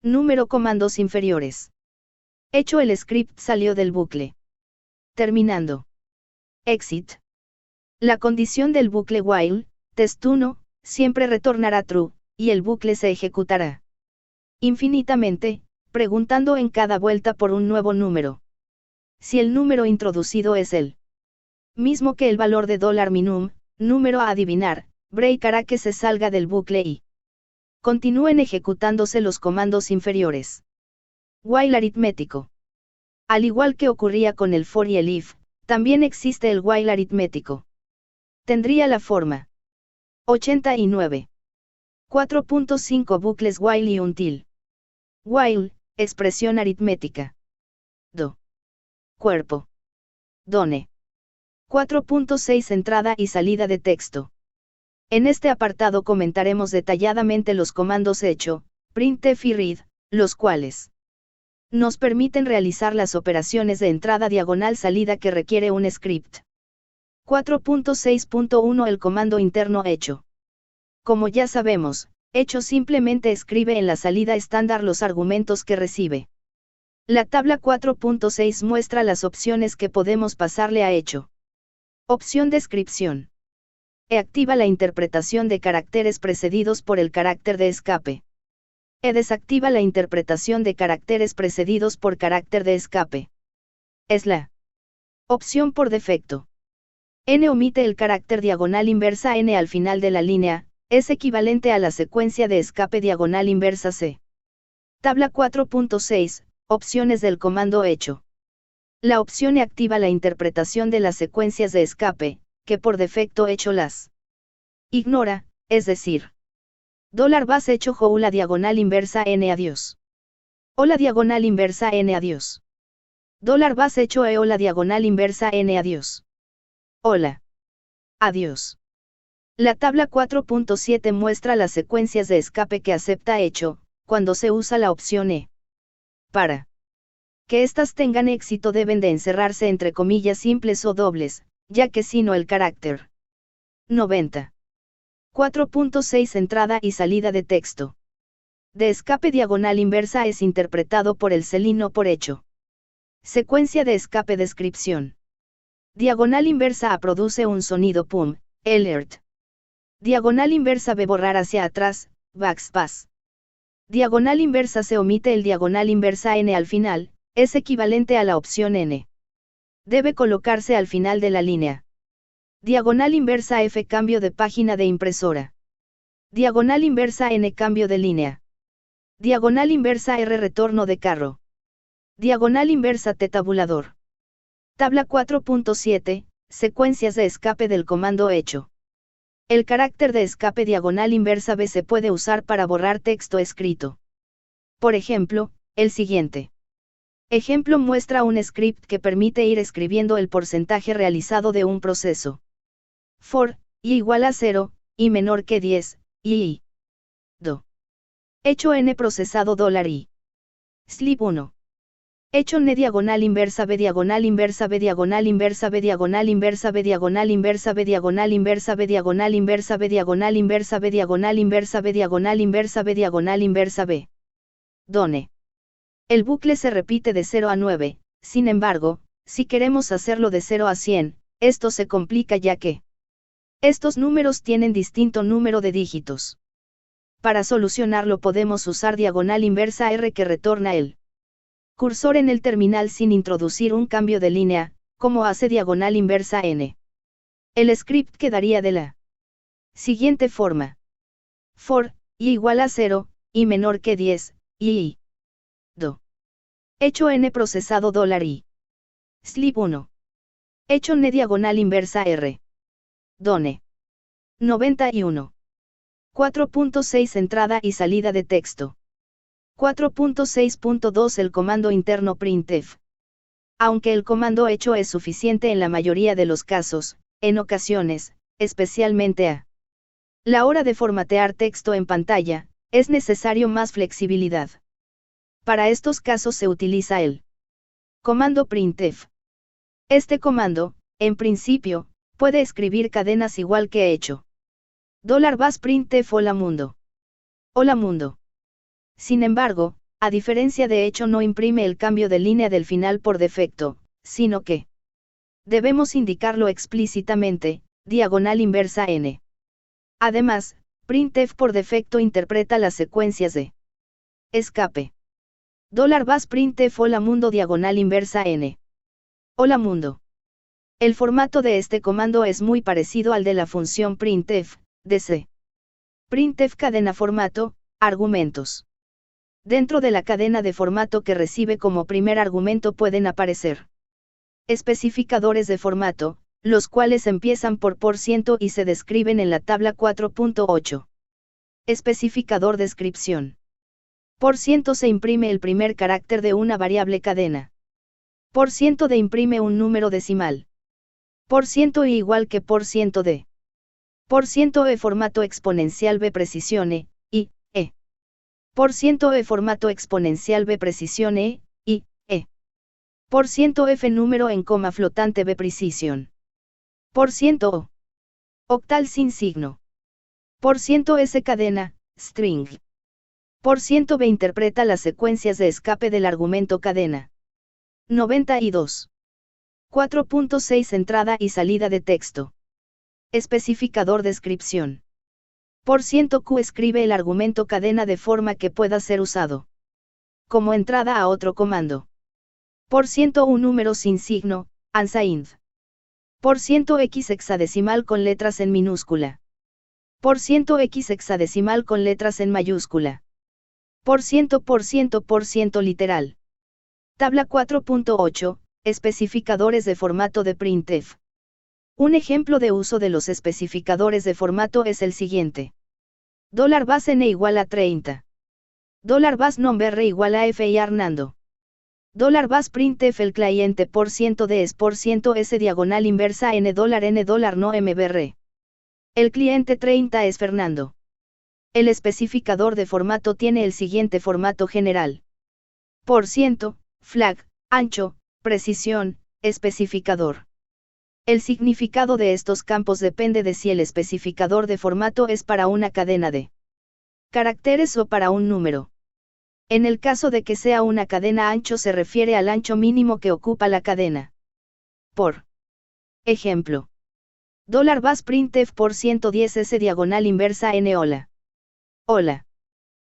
Número comandos inferiores. Hecho el script salió del bucle. Terminando. Exit. La condición del bucle while, test1, siempre retornará true, y el bucle se ejecutará infinitamente, preguntando en cada vuelta por un nuevo número. Si el número introducido es el mismo que el valor de $minum, número a adivinar, break hará que se salga del bucle y continúen ejecutándose los comandos inferiores. While aritmético. Al igual que ocurría con el for y el if, también existe el while aritmético. Tendría la forma 89. 4.5 bucles while y until. While, expresión aritmética. Do. Cuerpo. Done. 4.6 Entrada y salida de texto. En este apartado comentaremos detalladamente los comandos echo, printf y read, los cuales nos permiten realizar las operaciones de entrada diagonal salida que requiere un script. 4.6.1 El comando interno echo. Como ya sabemos, echo simplemente escribe en la salida estándar los argumentos que recibe. La tabla 4.6 muestra las opciones que podemos pasarle a echo. Opción descripción. Activa la interpretación de caracteres precedidos por el carácter de escape. Desactiva la interpretación de caracteres precedidos por carácter de escape. Es la opción por defecto. N omite el carácter diagonal inversa N al final de la línea, es equivalente a la secuencia de escape diagonal inversa C. Tabla 4.6, opciones del comando echo. La opción E activa la interpretación de las secuencias de escape, que por defecto echo las ignora, es decir, $vas echo o la diagonal inversa N adiós. O la diagonal inversa N adiós. $vas echo o la diagonal inversa N adiós. Hola. Adiós. La tabla 4.7 muestra las secuencias de escape que acepta echo, cuando se usa la opción E. Para que éstas tengan éxito deben de encerrarse entre comillas simples o dobles, ya que si no el carácter 90. 4.6 Entrada y salida de texto. De escape diagonal inversa es interpretado por el celino por echo. Secuencia de escape descripción. Diagonal inversa A produce un sonido PUM, alert. Diagonal inversa B borrar hacia atrás, backspace. Diagonal inversa se omite el diagonal inversa N al final, es equivalente a la opción N. Debe colocarse al final de la línea. Diagonal inversa F cambio de página de impresora. Diagonal inversa N cambio de línea. Diagonal inversa R retorno de carro. Diagonal inversa T tabulador. Tabla 4.7, secuencias de escape del comando echo. El carácter de escape diagonal inversa B se puede usar para borrar texto escrito. Por ejemplo, el siguiente ejemplo muestra un script que permite ir escribiendo el porcentaje realizado de un proceso. For, y igual a 0, y menor que 10, y do. Hecho n procesado $i. Sleep 1. Hecho n diagonal inversa B diagonal inversa B diagonal inversa B diagonal inversa B diagonal inversa B diagonal inversa B diagonal inversa B diagonal inversa B diagonal inversa B diagonal inversa B diagonal inversa B. Done. El bucle se repite de 0 a 9, sin embargo, si queremos hacerlo de 0 a 100, esto se complica ya que estos números tienen distinto número de dígitos. Para solucionarlo podemos usar diagonal inversa R que retorna el cursor en el terminal sin introducir un cambio de línea, como hace diagonal inversa N. El script quedaría de la siguiente forma. For, y igual a 0, y menor que 10, y do. Hecho n procesado $i. Sleep 1. Hecho n diagonal inversa R. Done. 91. 4.6 Entrada y salida de texto. 4.6.2 El comando interno printf. Aunque el comando hecho es suficiente en la mayoría de los casos, en ocasiones, especialmente a la hora de formatear texto en pantalla, es necesario más flexibilidad. Para estos casos se utiliza el comando printf. Este comando, en principio, puede escribir cadenas igual que hecho. $vas printf hola mundo. Hola mundo. Sin embargo, a diferencia de hecho no imprime el cambio de línea del final por defecto, sino que debemos indicarlo explícitamente, diagonal inversa N. Además, printf por defecto interpreta las secuencias de escape. $vas printf hola mundo diagonal inversa N. Hola mundo. El formato de este comando es muy parecido al de la función printf, de C. Printf cadena formato, argumentos. Dentro de la cadena de formato que recibe como primer argumento pueden aparecer especificadores de formato, los cuales empiezan por % y se describen en la tabla 4.8. Especificador descripción. % se imprime el primer carácter de una variable cadena. % de imprime un número decimal. % y igual que % de. % e formato exponencial b precisión e, y, e. % e formato exponencial b precisión e, y, e. % f número en coma flotante b precisión. % o. Octal sin signo. % s cadena, string. % b interpreta las secuencias de escape del argumento cadena. 92. 4.6 Entrada y salida de texto. Especificador descripción. %q escribe el argumento cadena de forma que pueda ser usado como entrada a otro comando. %u número sin signo, unsigned. %x hexadecimal con letras en minúscula. %x hexadecimal con letras en mayúscula. % literal. Tabla 4.8, especificadores de formato de printf. Un ejemplo de uso de los especificadores de formato es el siguiente. $base n igual a 30. $base nombre igual a f y Hernando. $base printf el cliente %d es %s diagonal inversa n $no mbr. El cliente 30 es Fernando. El especificador de formato tiene el siguiente formato general. %, flag, ancho, precisión, especificador. El significado de estos campos depende de si el especificador de formato es para una cadena de caracteres o para un número. En el caso de que sea una cadena ancho se refiere al ancho mínimo que ocupa la cadena. Por ejemplo, $base printf %10s diagonal inversa n hola. Hola.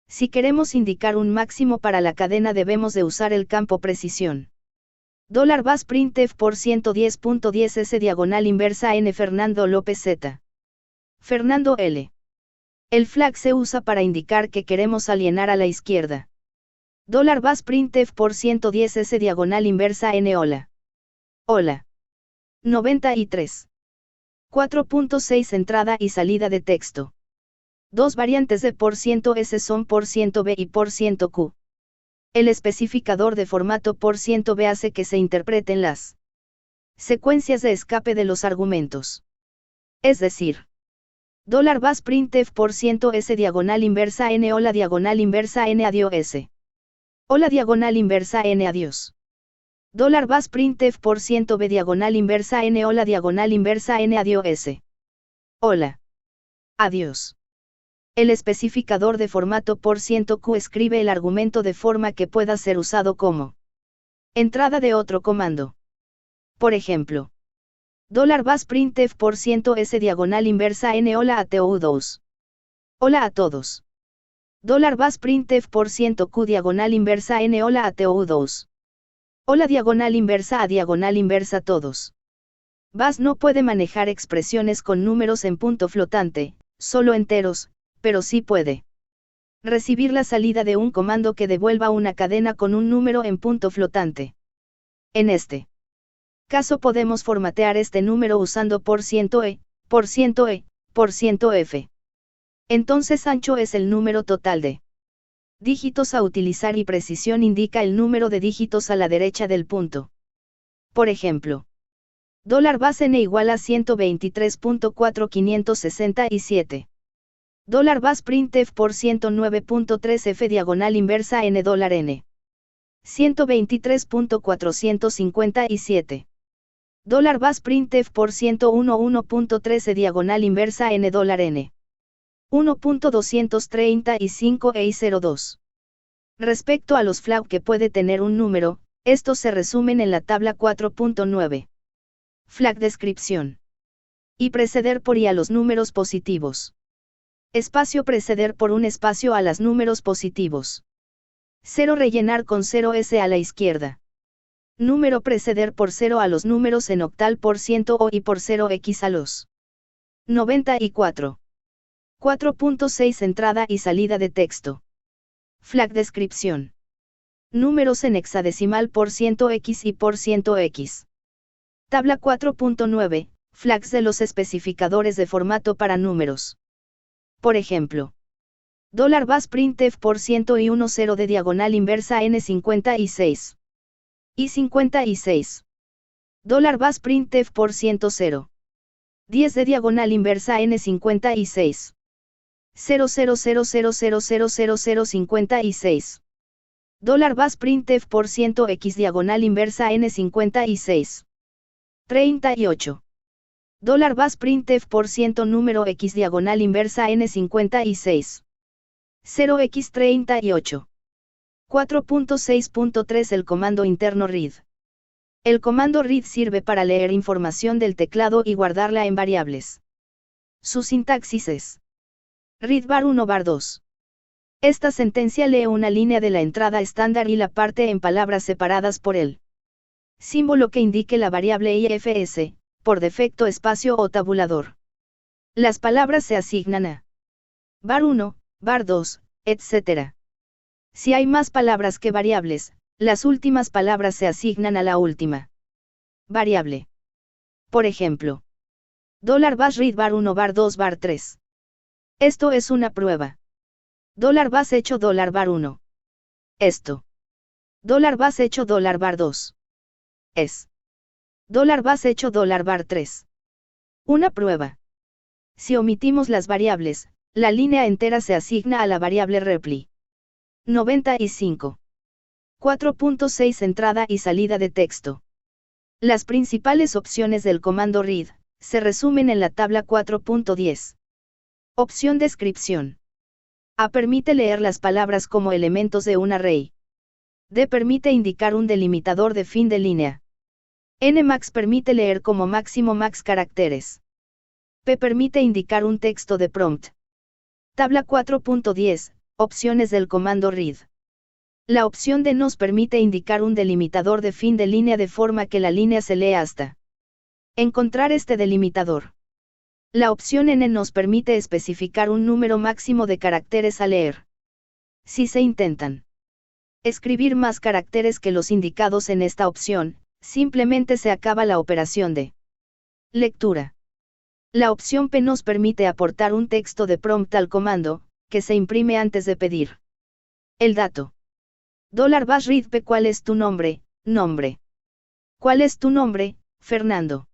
Si queremos indicar un máximo para la cadena debemos de usar el campo precisión. $base printf %10.10s diagonal inversa n Fernando López Z. Fernando L. El flag se usa para indicar que queremos alienar a la izquierda. $base printf %10s diagonal inversa n hola. Hola. 93. 4.6 Entrada y salida de texto. Dos variantes de %s son %b y %q. El especificador de formato %b hace que se interpreten las secuencias de escape de los argumentos. Es decir, $base printf %s diagonal inversa n hola diagonal inversa n adiós s. Hola diagonal inversa n adiós. $base printf %b diagonal inversa n hola diagonal inversa n adiós s. Hola. Adiós. El especificador de formato %q escribe el argumento de forma que pueda ser usado como entrada de otro comando. Por ejemplo, $base printf %s diagonal inversa n hola a todos. Hola a todos. $base printf %q diagonal inversa n hola a todos. Hola diagonal inversa a diagonal inversa todos. Bash no puede manejar expresiones con números en punto flotante, solo enteros, pero sí puede recibir la salida de un comando que devuelva una cadena con un número en punto flotante. En este caso podemos formatear este número usando %e, %e, %f. Entonces ancho es el número total de dígitos a utilizar y precisión indica el número de dígitos a la derecha del punto. Por ejemplo, $base n igual a 123.4567. $base printf %9.3 f diagonal inversa n $n. 123.457. $base printf %11.13 diagonal inversa n $n. 1.235 e 02. Respecto a los flag que puede tener un número, estos se resumen en la tabla 4.9. Flag descripción. Y preceder por y a los números positivos. Espacio preceder por un espacio a los números positivos. 0 rellenar con 0s a la izquierda. Número preceder por 0 a los números en octal %o y por 0x a los 94. 4.6 Entrada y salida de texto. Flag descripción. Números en hexadecimal %x y %x. Tabla 4.9, flags de los especificadores de formato para números. Por ejemplo, $printf %y 10 de diagonal inversa n56. Y 56. $printf %0. 10 de diagonal inversa n56. 000000056. $printf %x diagonal inversa n56. 38. $printf número x diagonal inversa n56. 0x38. 4.6.3 El comando interno read. El comando read sirve para leer información del teclado y guardarla en variables. Su sintaxis es read bar1 bar2. Esta sentencia lee una línea de la entrada estándar y la parte en palabras separadas por el símbolo que indique la variable IFS, por defecto espacio o tabulador. Las palabras se asignan a bar1, bar2, etc. Si hay más palabras que variables, las últimas palabras se asignan a la última variable. Por ejemplo, $read bar1 bar2 bar3. Esto es una prueba. $bas hecho $bar1. Esto. $bas hecho $bar2. Es. $bas hecho $bar3. Una prueba. Si omitimos las variables, la línea entera se asigna a la variable repli. 95. 4.6 Entrada y salida de texto. Las principales opciones del comando read se resumen en la tabla 4.10. Opción descripción. A permite leer las palabras como elementos de un array. D permite indicar un delimitador de fin de línea. Nmax permite leer como máximo max caracteres. P permite indicar un texto de prompt. Tabla 4.10, opciones del comando read. La opción D nos permite indicar un delimitador de fin de línea de forma que la línea se lee hasta encontrar este delimitador. La opción N nos permite especificar un número máximo de caracteres a leer. Si se intentan escribir más caracteres que los indicados en esta opción, simplemente se acaba la operación de lectura. La opción P nos permite aportar un texto de prompt al comando, que se imprime antes de pedir el dato. $read P ¿Cuál es tu nombre? Nombre. ¿Cuál es tu nombre, Fernando?